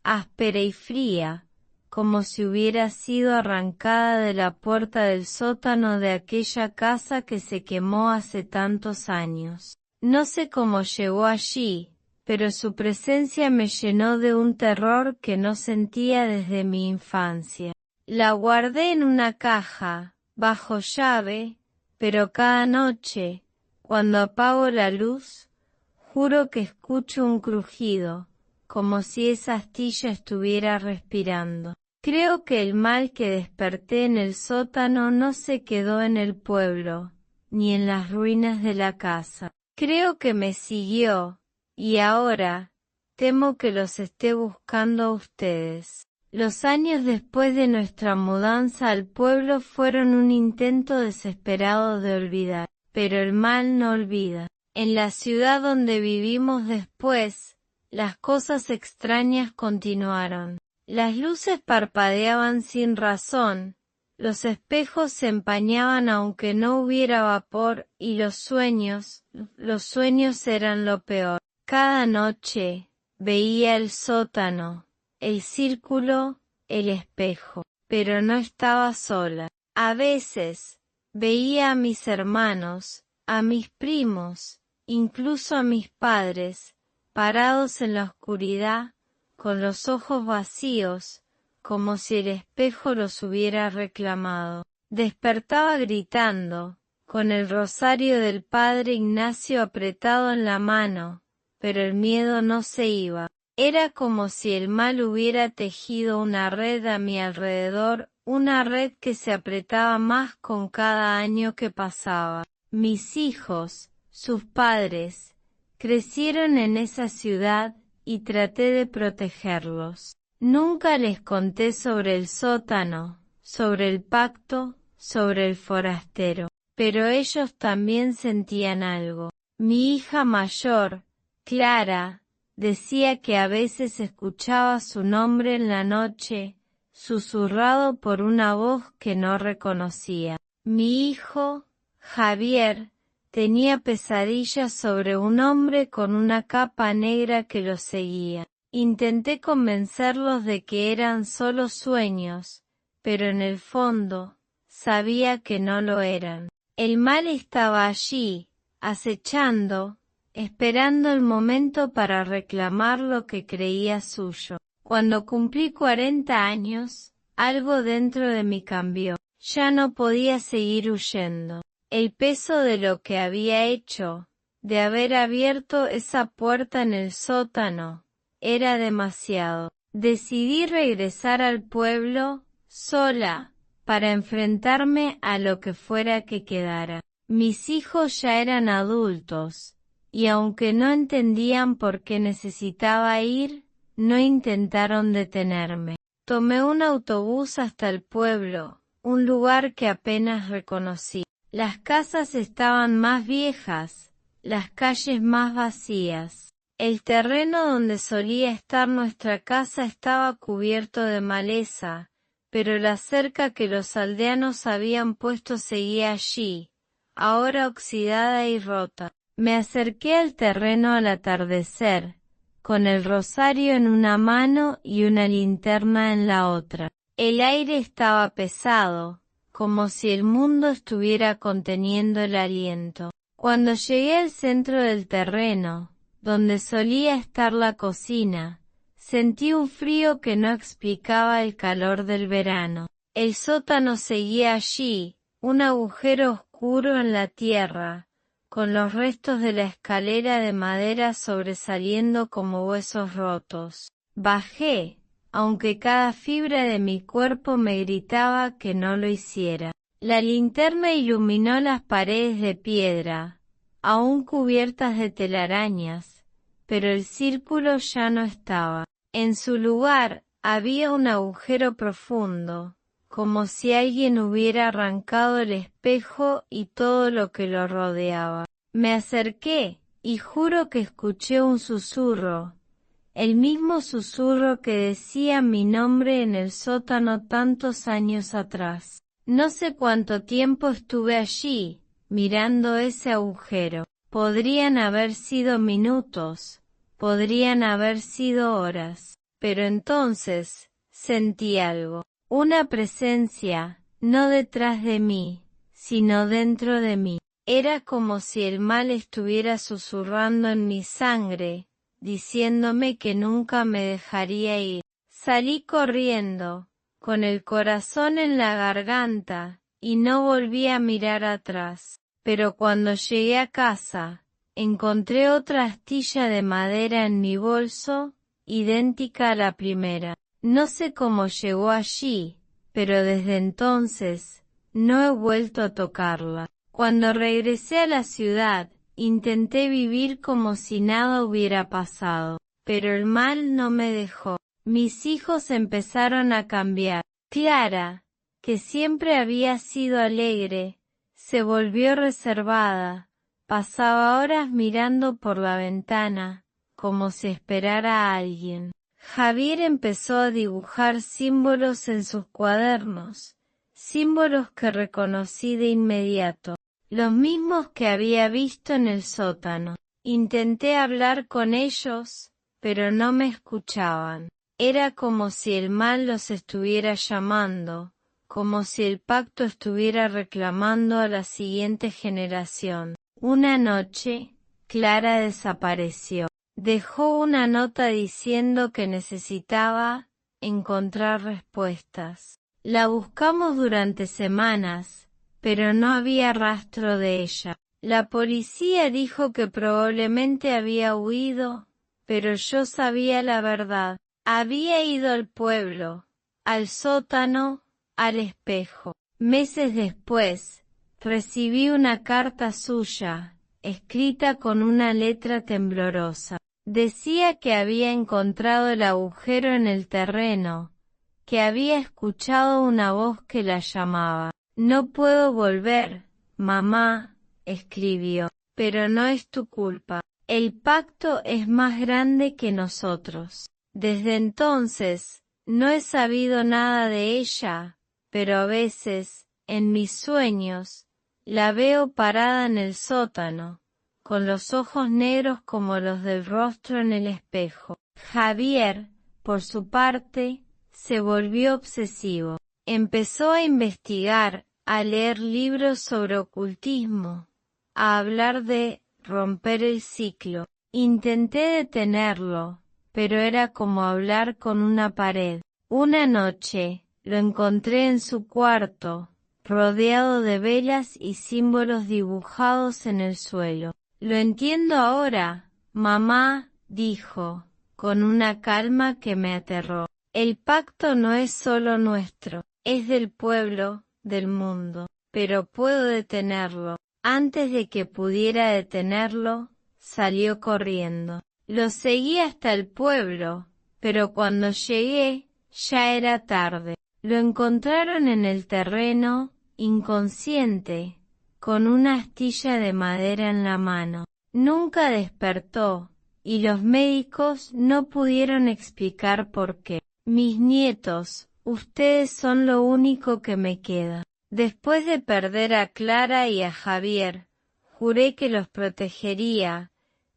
áspera y fría, como si hubiera sido arrancada de la puerta del sótano de aquella casa que se quemó hace tantos años. No sé cómo llegó allí, pero su presencia me llenó de un terror que no sentía desde mi infancia. La guardé en una caja, bajo llave, pero cada noche, cuando apago la luz, juro que escucho un crujido, como si esa astilla estuviera respirando. Creo que el mal que desperté en el sótano no se quedó en el pueblo, ni en las ruinas de la casa. Creo que me siguió, y ahora, temo que los esté buscando a ustedes. Los años después de nuestra mudanza al pueblo fueron un intento desesperado de olvidar, pero el mal no olvida. En la ciudad donde vivimos después, las cosas extrañas continuaron. Las luces parpadeaban sin razón, los espejos se empañaban aunque no hubiera vapor, y los sueños eran lo peor. Cada noche, veía el sótano, el círculo, el espejo, pero no estaba sola. A veces, veía a mis hermanos, a mis primos, incluso a mis padres, parados en la oscuridad, con los ojos vacíos, como si el espejo los hubiera reclamado. Despertaba gritando, con el rosario del Padre Ignacio apretado en la mano, pero el miedo no se iba. Era como si el mal hubiera tejido una red a mi alrededor, una red que se apretaba más con cada año que pasaba. Mis hijos, sus padres, crecieron en esa ciudad, y traté de protegerlos. Nunca les conté sobre el sótano, sobre el pacto, sobre el forastero, pero ellos también sentían algo. Mi hija mayor, Clara, decía que a veces escuchaba su nombre en la noche, susurrado por una voz que no reconocía. Mi hijo, Javier, tenía pesadillas sobre un hombre con una capa negra que lo seguía. Intenté convencerlos de que eran solo sueños, pero en el fondo, sabía que no lo eran. El mal estaba allí, acechando, esperando el momento para reclamar lo que creía suyo. Cuando cumplí 40 años, algo dentro de mí cambió. Ya no podía seguir huyendo. El peso de lo que había hecho, de haber abierto esa puerta en el sótano, era demasiado. Decidí regresar al pueblo, sola, para enfrentarme a lo que fuera que quedara. Mis hijos ya eran adultos, y aunque no entendían por qué necesitaba ir, no intentaron detenerme. Tomé un autobús hasta el pueblo, un lugar que apenas reconocí. Las casas estaban más viejas, las calles más vacías. El terreno donde solía estar nuestra casa estaba cubierto de maleza, pero la cerca que los aldeanos habían puesto seguía allí, ahora oxidada y rota. Me acerqué al terreno al atardecer, con el rosario en una mano y una linterna en la otra. El aire estaba pesado, como si el mundo estuviera conteniendo el aliento. Cuando llegué al centro del terreno, donde solía estar la cocina, sentí un frío que no explicaba el calor del verano. El sótano seguía allí, un agujero oscuro en la tierra, con los restos de la escalera de madera sobresaliendo como huesos rotos. Bajé, aunque cada fibra de mi cuerpo me gritaba que no lo hiciera. La linterna iluminó las paredes de piedra, aún cubiertas de telarañas, pero el círculo ya no estaba. En su lugar, había un agujero profundo, como si alguien hubiera arrancado el espejo y todo lo que lo rodeaba. Me acerqué, y juro que escuché un susurro, el mismo susurro que decía mi nombre en el sótano tantos años atrás. No sé cuánto tiempo estuve allí, mirando ese agujero. Podrían haber sido minutos, podrían haber sido horas, pero entonces, sentí algo. Una presencia, no detrás de mí, sino dentro de mí. Era como si el mal estuviera susurrando en mi sangre, diciéndome que nunca me dejaría ir. Salí corriendo, con el corazón en la garganta, y no volví a mirar atrás. Pero cuando llegué a casa, encontré otra astilla de madera en mi bolso, idéntica a la primera. No sé cómo llegó allí, pero desde entonces, no he vuelto a tocarla. Cuando regresé a la ciudad, intenté vivir como si nada hubiera pasado, pero el mal no me dejó. Mis hijos empezaron a cambiar. Clara, que siempre había sido alegre, se volvió reservada, pasaba horas mirando por la ventana, como si esperara a alguien. Javier empezó a dibujar símbolos en sus cuadernos, símbolos que reconocí de inmediato, los mismos que había visto en el sótano. Intenté hablar con ellos, pero no me escuchaban. Era como si el mal los estuviera llamando, como si el pacto estuviera reclamando a la siguiente generación. Una noche, Clara desapareció. Dejó una nota diciendo que necesitaba encontrar respuestas. La buscamos durante semanas, pero no había rastro de ella. La policía dijo que probablemente había huido, pero yo sabía la verdad. Había ido al pueblo, al sótano, al espejo. Meses después, recibí una carta suya, escrita con una letra temblorosa. Decía que había encontrado el agujero en el terreno, que había escuchado una voz que la llamaba. No puedo volver, mamá, escribió, pero no es tu culpa. El pacto es más grande que nosotros. Desde entonces, no he sabido nada de ella, pero a veces, en mis sueños, la veo parada en el sótano, con los ojos negros como los del rostro en el espejo. Javier, por su parte, se volvió obsesivo. Empezó a investigar, a leer libros sobre ocultismo, a hablar de romper el ciclo. Intenté detenerlo, pero era como hablar con una pared. Una noche, lo encontré en su cuarto, rodeado de velas y símbolos dibujados en el suelo. Lo entiendo ahora, mamá, dijo, con una calma que me aterró. El pacto no es solo nuestro, es del pueblo, del mundo. Pero puedo detenerlo. Antes de que pudiera detenerlo, salió corriendo. Lo seguí hasta el pueblo, pero cuando llegué, ya era tarde. Lo encontraron en el terreno, inconsciente, con una astilla de madera en la mano. Nunca despertó, y los médicos no pudieron explicar por qué. Mis nietos, Ustedes son lo único que me queda. Después de perder a Clara y a Javier, juré que los protegería,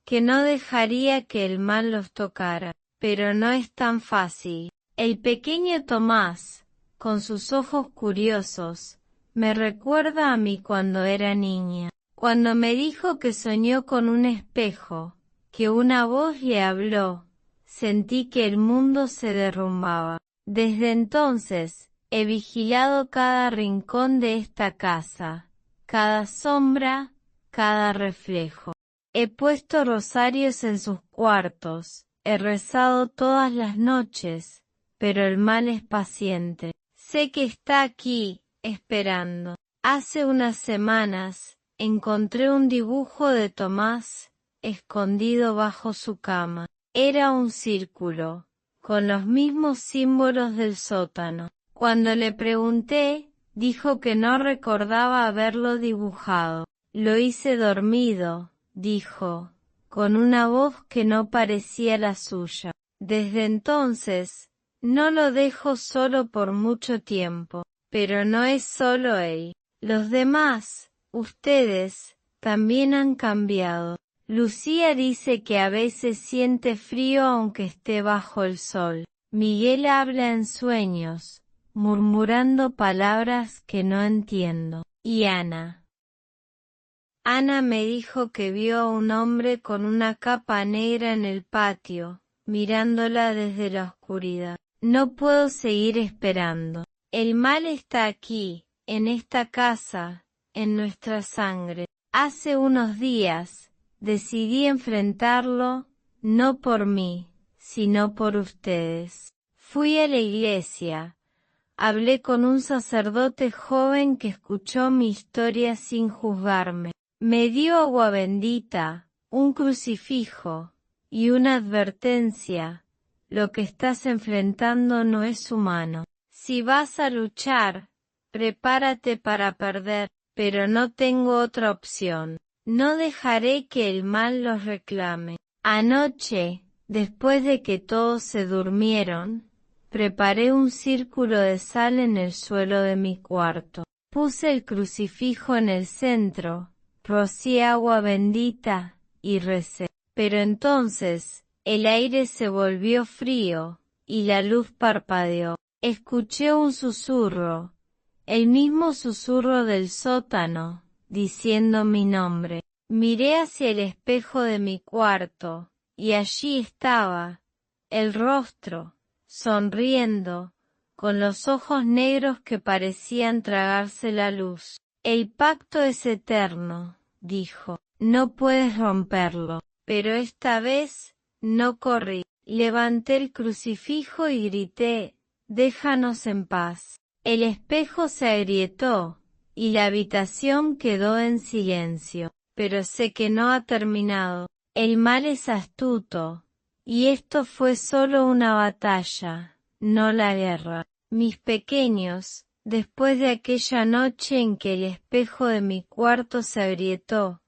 que no dejaría que el mal los tocara. Pero no es tan fácil. El pequeño Tomás, con sus ojos curiosos, me recuerda a mí cuando era niña. Cuando me dijo que soñó con un espejo, que una voz le habló, sentí que el mundo se derrumbaba. Desde entonces, he vigilado cada rincón de esta casa, cada sombra, cada reflejo. He puesto rosarios en sus cuartos, he rezado todas las noches, pero el mal es paciente. Sé que está aquí, esperando. Hace unas semanas, encontré un dibujo de Tomás, escondido bajo su cama. Era un círculo, con los mismos símbolos del sótano. Cuando le pregunté, dijo que no recordaba haberlo dibujado. Lo hice dormido, dijo, con una voz que no parecía la suya. Desde entonces, no lo dejo solo por mucho tiempo. Pero no es solo él. Los demás, ustedes, también han cambiado. Lucía dice que a veces siente frío aunque esté bajo el sol. Miguel habla en sueños, murmurando palabras que no entiendo. Y Ana me dijo que vio a un hombre con una capa negra en el patio, mirándola desde la oscuridad. No puedo seguir esperando. El mal está aquí, en esta casa, en nuestra sangre. Hace unos días, decidí enfrentarlo, no por mí, sino por ustedes. Fui a la iglesia. Hablé con un sacerdote joven que escuchó mi historia sin juzgarme. Me dio agua bendita, un crucifijo, y una advertencia. Lo que estás enfrentando no es humano. Si vas a luchar, prepárate para perder, pero no tengo otra opción. No dejaré que el mal los reclame. Anoche, después de que todos se durmieron, preparé un círculo de sal en el suelo de mi cuarto. Puse el crucifijo en el centro, rocié agua bendita, y recé. Pero entonces, el aire se volvió frío, y la luz parpadeó. Escuché un susurro, el mismo susurro del sótano, diciendo mi nombre. Miré hacia el espejo de mi cuarto, y allí estaba, el rostro, sonriendo, con los ojos negros que parecían tragarse la luz. El pacto es eterno, dijo, no puedes romperlo. Pero esta vez, no corrí. Levanté el crucifijo y grité, déjanos en paz. El espejo se agrietó, y la habitación quedó en silencio. Pero sé que no ha terminado. El mal es astuto, y esto fue solo una batalla, no la guerra. Mis pequeños, después de aquella noche en que el espejo de mi cuarto se agrietó,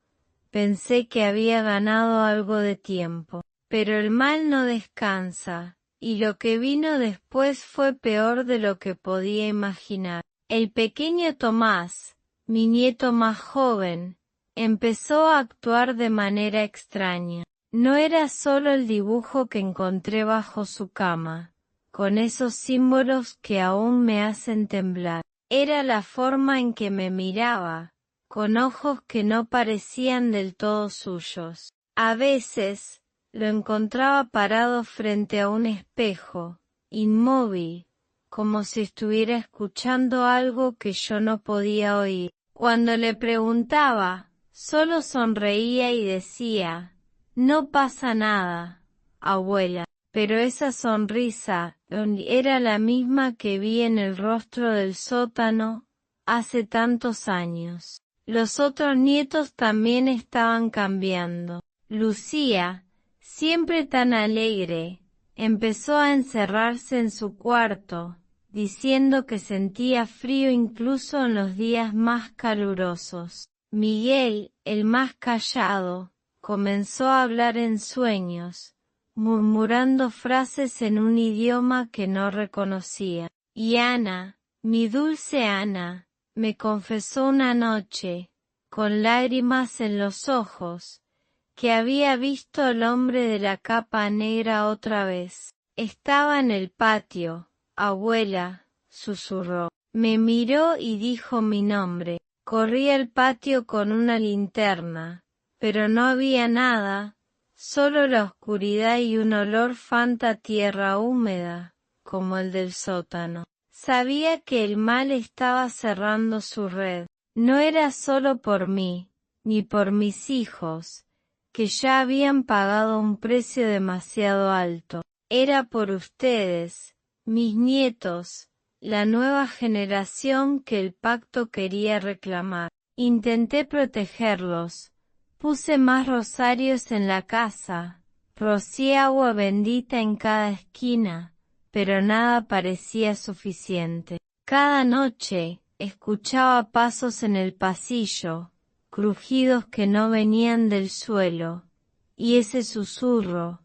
pensé que había ganado algo de tiempo. Pero el mal no descansa, y lo que vino después fue peor de lo que podía imaginar. El pequeño Tomás, mi nieto más joven, empezó a actuar de manera extraña. No era solo el dibujo que encontré bajo su cama, con esos símbolos que aún me hacen temblar. Era la forma en que me miraba, con ojos que no parecían del todo suyos. A veces, lo encontraba parado frente a un espejo, inmóvil, como si estuviera escuchando algo que yo no podía oír. Cuando le preguntaba, solo sonreía y decía, no pasa nada, abuela. Pero esa sonrisa era la misma que vi en el rostro del sótano hace tantos años. Los otros nietos también estaban cambiando. Lucía, siempre tan alegre, empezó a encerrarse en su cuarto, diciendo que sentía frío incluso en los días más calurosos. Miguel, el más callado, comenzó a hablar en sueños, murmurando frases en un idioma que no reconocía. Y Ana, mi dulce Ana, me confesó una noche, con lágrimas en los ojos, que había visto al hombre de la capa negra otra vez. Estaba en el patio, abuela, susurró. Me miró y dijo mi nombre. Corrí al patio con una linterna, pero no había nada, solo la oscuridad y un olor fanta a tierra húmeda, como el del sótano. Sabía que el mal estaba cerrando su red. No era solo por mí, ni por mis hijos, que ya habían pagado un precio demasiado alto. Era por ustedes, mis nietos, la nueva generación que el pacto quería reclamar. Intenté protegerlos. Puse más rosarios en la casa, rocié agua bendita en cada esquina, pero nada parecía suficiente. Cada noche, escuchaba pasos en el pasillo, crujidos que no venían del suelo, y ese susurro,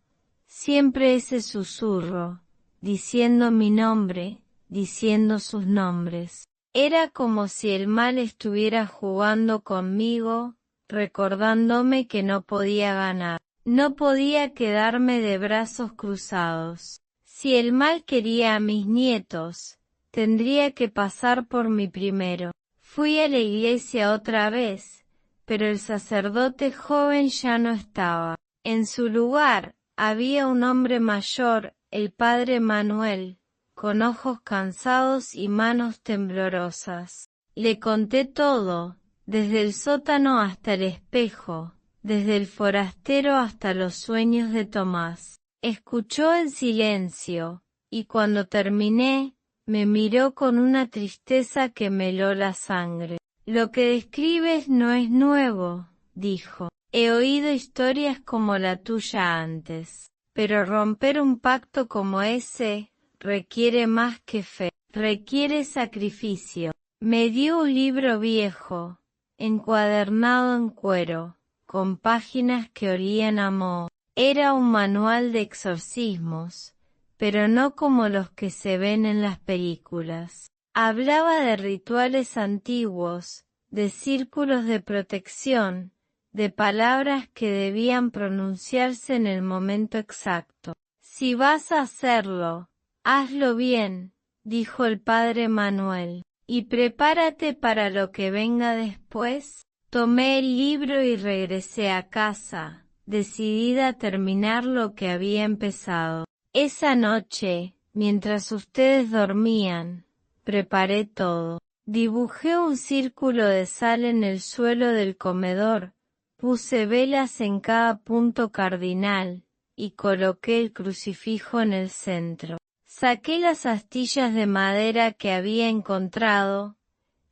siempre ese susurro, diciendo mi nombre, diciendo sus nombres. Era como si el mal estuviera jugando conmigo, recordándome que no podía ganar. No podía quedarme de brazos cruzados. Si el mal quería a mis nietos, tendría que pasar por mí primero. Fui a la iglesia otra vez, pero el sacerdote joven ya no estaba. En su lugar, había un hombre mayor, el padre Manuel, con ojos cansados y manos temblorosas. Le conté todo, desde el sótano hasta el espejo, desde el forastero hasta los sueños de Tomás. Escuchó en silencio, y cuando terminé, me miró con una tristeza que me heló la sangre. Lo que describes no es nuevo, dijo. He oído historias como la tuya antes, pero romper un pacto como ese requiere más que fe, requiere sacrificio. Me dio un libro viejo, encuadernado en cuero, con páginas que olían a moho. Era un manual de exorcismos, pero no como los que se ven en las películas. Hablaba de rituales antiguos, de círculos de protección, de palabras que debían pronunciarse en el momento exacto. Si vas a hacerlo, hazlo bien, dijo el padre Manuel, y prepárate para lo que venga después. Tomé el libro y regresé a casa, decidida a terminar lo que había empezado. Esa noche, mientras ustedes dormían, preparé todo. Dibujé un círculo de sal en el suelo del comedor, puse velas en cada punto cardinal, y coloqué el crucifijo en el centro. Saqué las astillas de madera que había encontrado,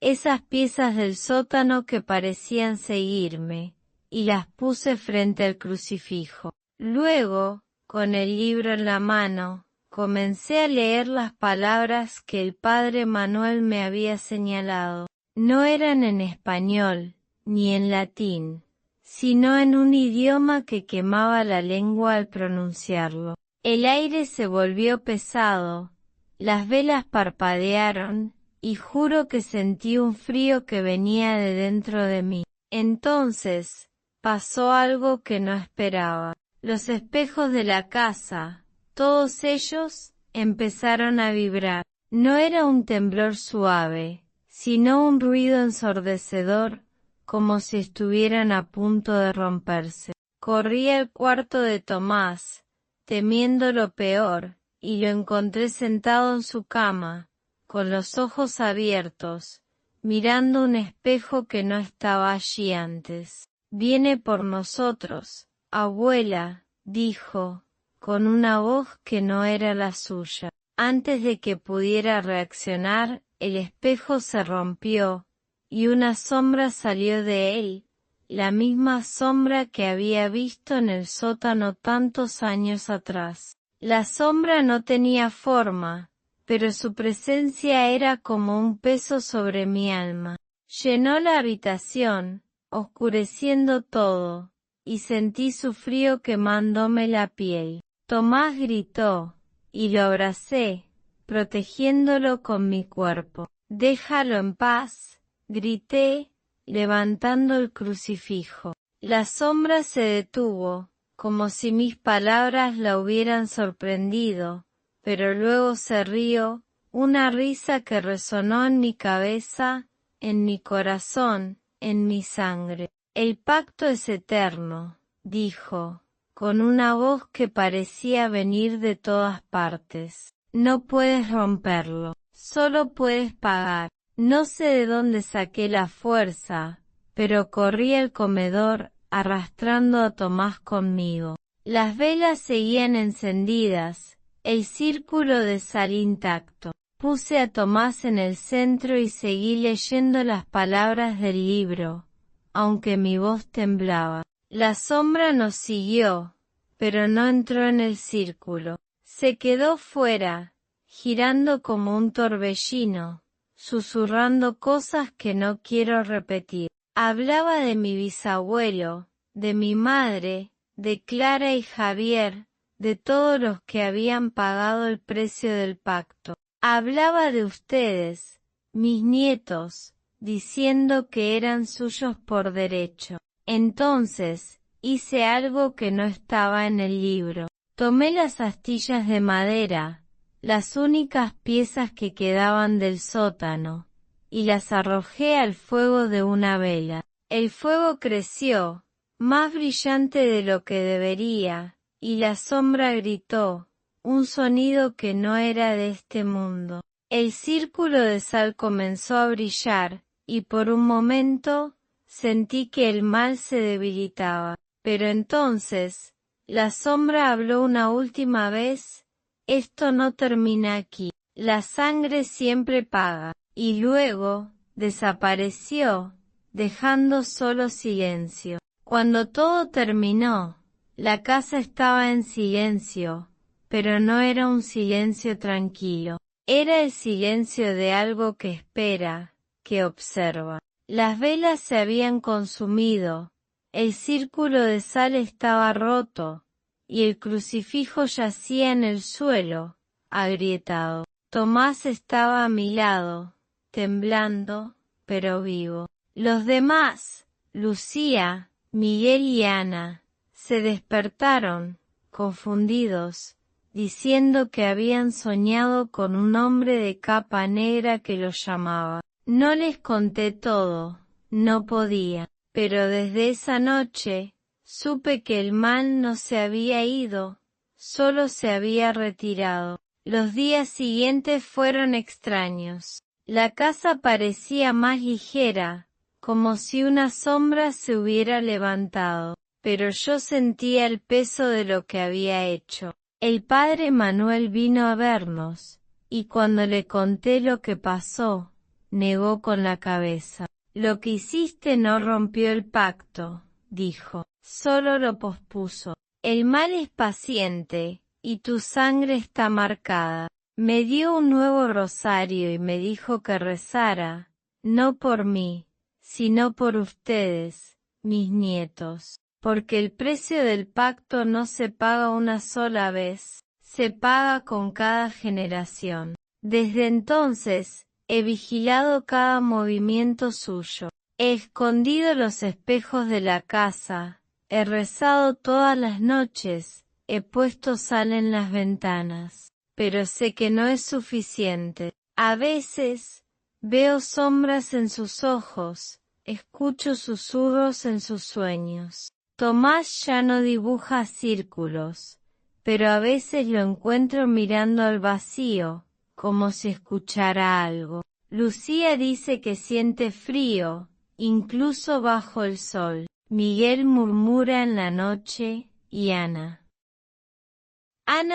esas piezas del sótano que parecían seguirme, y las puse frente al crucifijo. Luego, con el libro en la mano, comencé a leer las palabras que el padre Manuel me había señalado. No eran en español, ni en latín, sino en un idioma que quemaba la lengua al pronunciarlo. El aire se volvió pesado, las velas parpadearon, y juro que sentí un frío que venía de dentro de mí. Entonces, pasó algo que no esperaba. Los espejos de la casa, todos ellos, empezaron a vibrar. No era un temblor suave, sino un ruido ensordecedor, como si estuvieran a punto de romperse. Corrí al cuarto de Tomás, temiendo lo peor, y lo encontré sentado en su cama, con los ojos abiertos, mirando un espejo que no estaba allí antes. Viene por nosotros, abuela, dijo, con una voz que no era la suya. Antes de que pudiera reaccionar, el espejo se rompió, y una sombra salió de él, la misma sombra que había visto en el sótano tantos años atrás. La sombra no tenía forma, pero su presencia era como un peso sobre mi alma. Llenó la habitación, oscureciendo todo, y sentí su frío quemándome la piel. Tomás gritó, y lo abracé, protegiéndolo con mi cuerpo. Déjalo en paz, grité, levantando el crucifijo. La sombra se detuvo, como si mis palabras la hubieran sorprendido, pero luego se rió, una risa que resonó en mi cabeza, en mi corazón, en mi sangre. El pacto es eterno, dijo, con una voz que parecía venir de todas partes. No puedes romperlo, solo puedes pagar. No sé de dónde saqué la fuerza, pero corrí al comedor, arrastrando a Tomás conmigo. Las velas seguían encendidas, el círculo de sal intacto. Puse a Tomás en el centro y seguí leyendo las palabras del libro, aunque mi voz temblaba. La sombra nos siguió, pero no entró en el círculo. Se quedó fuera, girando como un torbellino, susurrando cosas que no quiero repetir. Hablaba de mi bisabuelo, de mi madre, de Clara y Javier, de todos los que habían pagado el precio del pacto. Hablaba de ustedes, mis nietos, diciendo que eran suyos por derecho. Entonces, hice algo que no estaba en el libro. Tomé las astillas de madera, las únicas piezas que quedaban del sótano, y las arrojé al fuego de una vela. El fuego creció, más brillante de lo que debería, y la sombra gritó, un sonido que no era de este mundo. El círculo de sal comenzó a brillar, y por un momento, sentí que el mal se debilitaba. Pero entonces, la sombra habló una última vez, esto no termina aquí, la sangre siempre paga. Y luego, desapareció, dejando solo silencio. Cuando todo terminó, la casa estaba en silencio, pero no era un silencio tranquilo. Era el silencio de algo que espera, que observa. Las velas se habían consumido, el círculo de sal estaba roto, y el crucifijo yacía en el suelo, agrietado. Tomás estaba a mi lado, temblando, pero vivo. Los demás, Lucía, Miguel y Ana, se despertaron, confundidos, diciendo que habían soñado con un hombre de capa negra que los llamaba. No les conté todo, no podía, pero desde esa noche, supe que el mal no se había ido, solo se había retirado. Los días siguientes fueron extraños. La casa parecía más ligera, como si una sombra se hubiera levantado, pero yo sentía el peso de lo que había hecho. El padre Manuel vino a vernos, y cuando le conté lo que pasó, negó con la cabeza. Lo que hiciste no rompió el pacto, dijo, solo lo pospuso. El mal es paciente, y tu sangre está marcada. Me dio un nuevo rosario y me dijo que rezara, no por mí, sino por ustedes, mis nietos, porque el precio del pacto no se paga una sola vez, se paga con cada generación. Desde entonces, he vigilado cada movimiento suyo, he escondido los espejos de la casa, he rezado todas las noches, he puesto sal en las ventanas, pero sé que no es suficiente. A veces, veo sombras en sus ojos, escucho susurros en sus sueños. Tomás ya no dibuja círculos, pero a veces lo encuentro mirando al vacío, como si escuchara algo. Lucía dice que siente frío, incluso bajo el sol. Miguel murmura en la noche, y Ana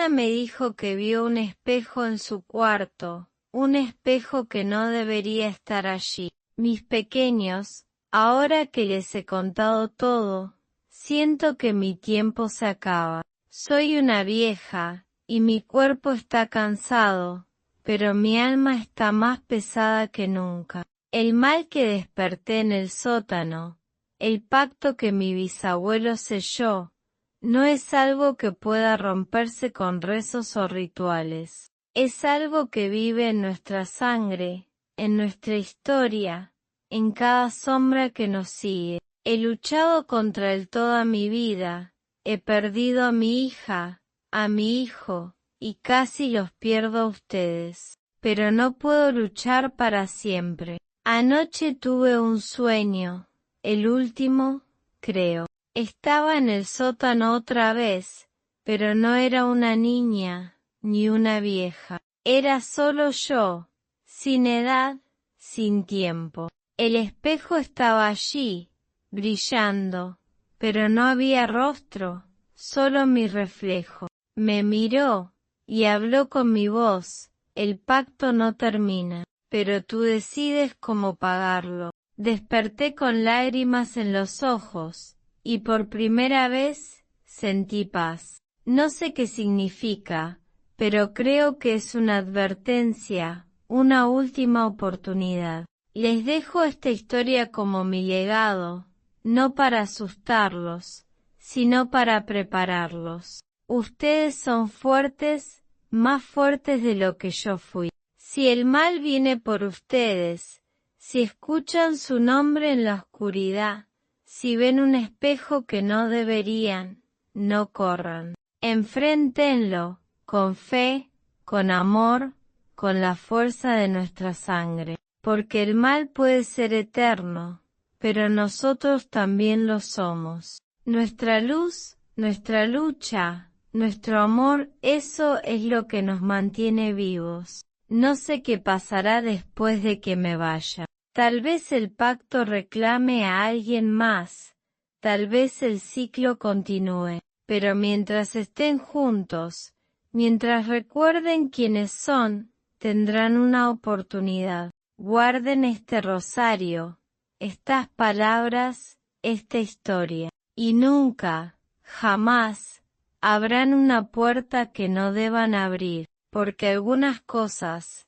me dijo que vio un espejo en su cuarto, un espejo que no debería estar allí. Mis pequeños, ahora que les he contado todo, siento que mi tiempo se acaba. Soy una vieja, y mi cuerpo está cansado, pero mi alma está más pesada que nunca. El mal que desperté en el sótano, el pacto que mi bisabuelo selló, no es algo que pueda romperse con rezos o rituales. Es algo que vive en nuestra sangre, en nuestra historia, en cada sombra que nos sigue. He luchado contra él toda mi vida, he perdido a mi hija, a mi hijo, y casi los pierdo a ustedes. Pero no puedo luchar para siempre. Anoche tuve un sueño, el último, creo. Estaba en el sótano otra vez, pero no era una niña, ni una vieja. Era solo yo, sin edad, sin tiempo. El espejo estaba allí, brillando, pero no había rostro, solo mi reflejo. Me miró, y habló con mi voz. El pacto no termina, pero tú decides cómo pagarlo. Desperté con lágrimas en los ojos, y por primera vez, sentí paz. No sé qué significa, pero creo que es una advertencia, una última oportunidad. Les dejo esta historia como mi legado, no para asustarlos, sino para prepararlos. Ustedes son fuertes, más fuertes de lo que yo fui. Si el mal viene por ustedes, si escuchan su nombre en la oscuridad, si ven un espejo que no deberían, no corran. Enfréntenlo, con fe, con amor, con la fuerza de nuestra sangre. Porque el mal puede ser eterno, pero nosotros también lo somos. Nuestra luz, nuestra lucha, nuestro amor, eso es lo que nos mantiene vivos. No sé qué pasará después de que me vaya. Tal vez el pacto reclame a alguien más, tal vez el ciclo continúe, pero mientras estén juntos, mientras recuerden quiénes son, tendrán una oportunidad. Guarden este rosario, estas palabras, esta historia, y nunca, jamás, abran una puerta que no deban abrir, porque algunas cosas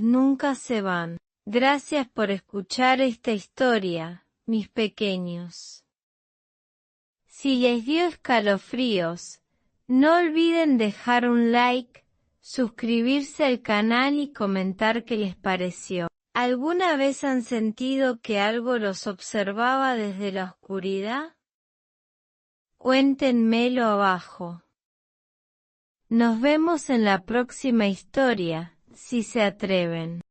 nunca se van. Gracias por escuchar esta historia, mis pequeños. Si les dio escalofríos, no olviden dejar un like, suscribirse al canal y comentar qué les pareció. ¿Alguna vez han sentido que algo los observaba desde la oscuridad? Cuéntenmelo abajo. Nos vemos en la próxima historia, si se atreven.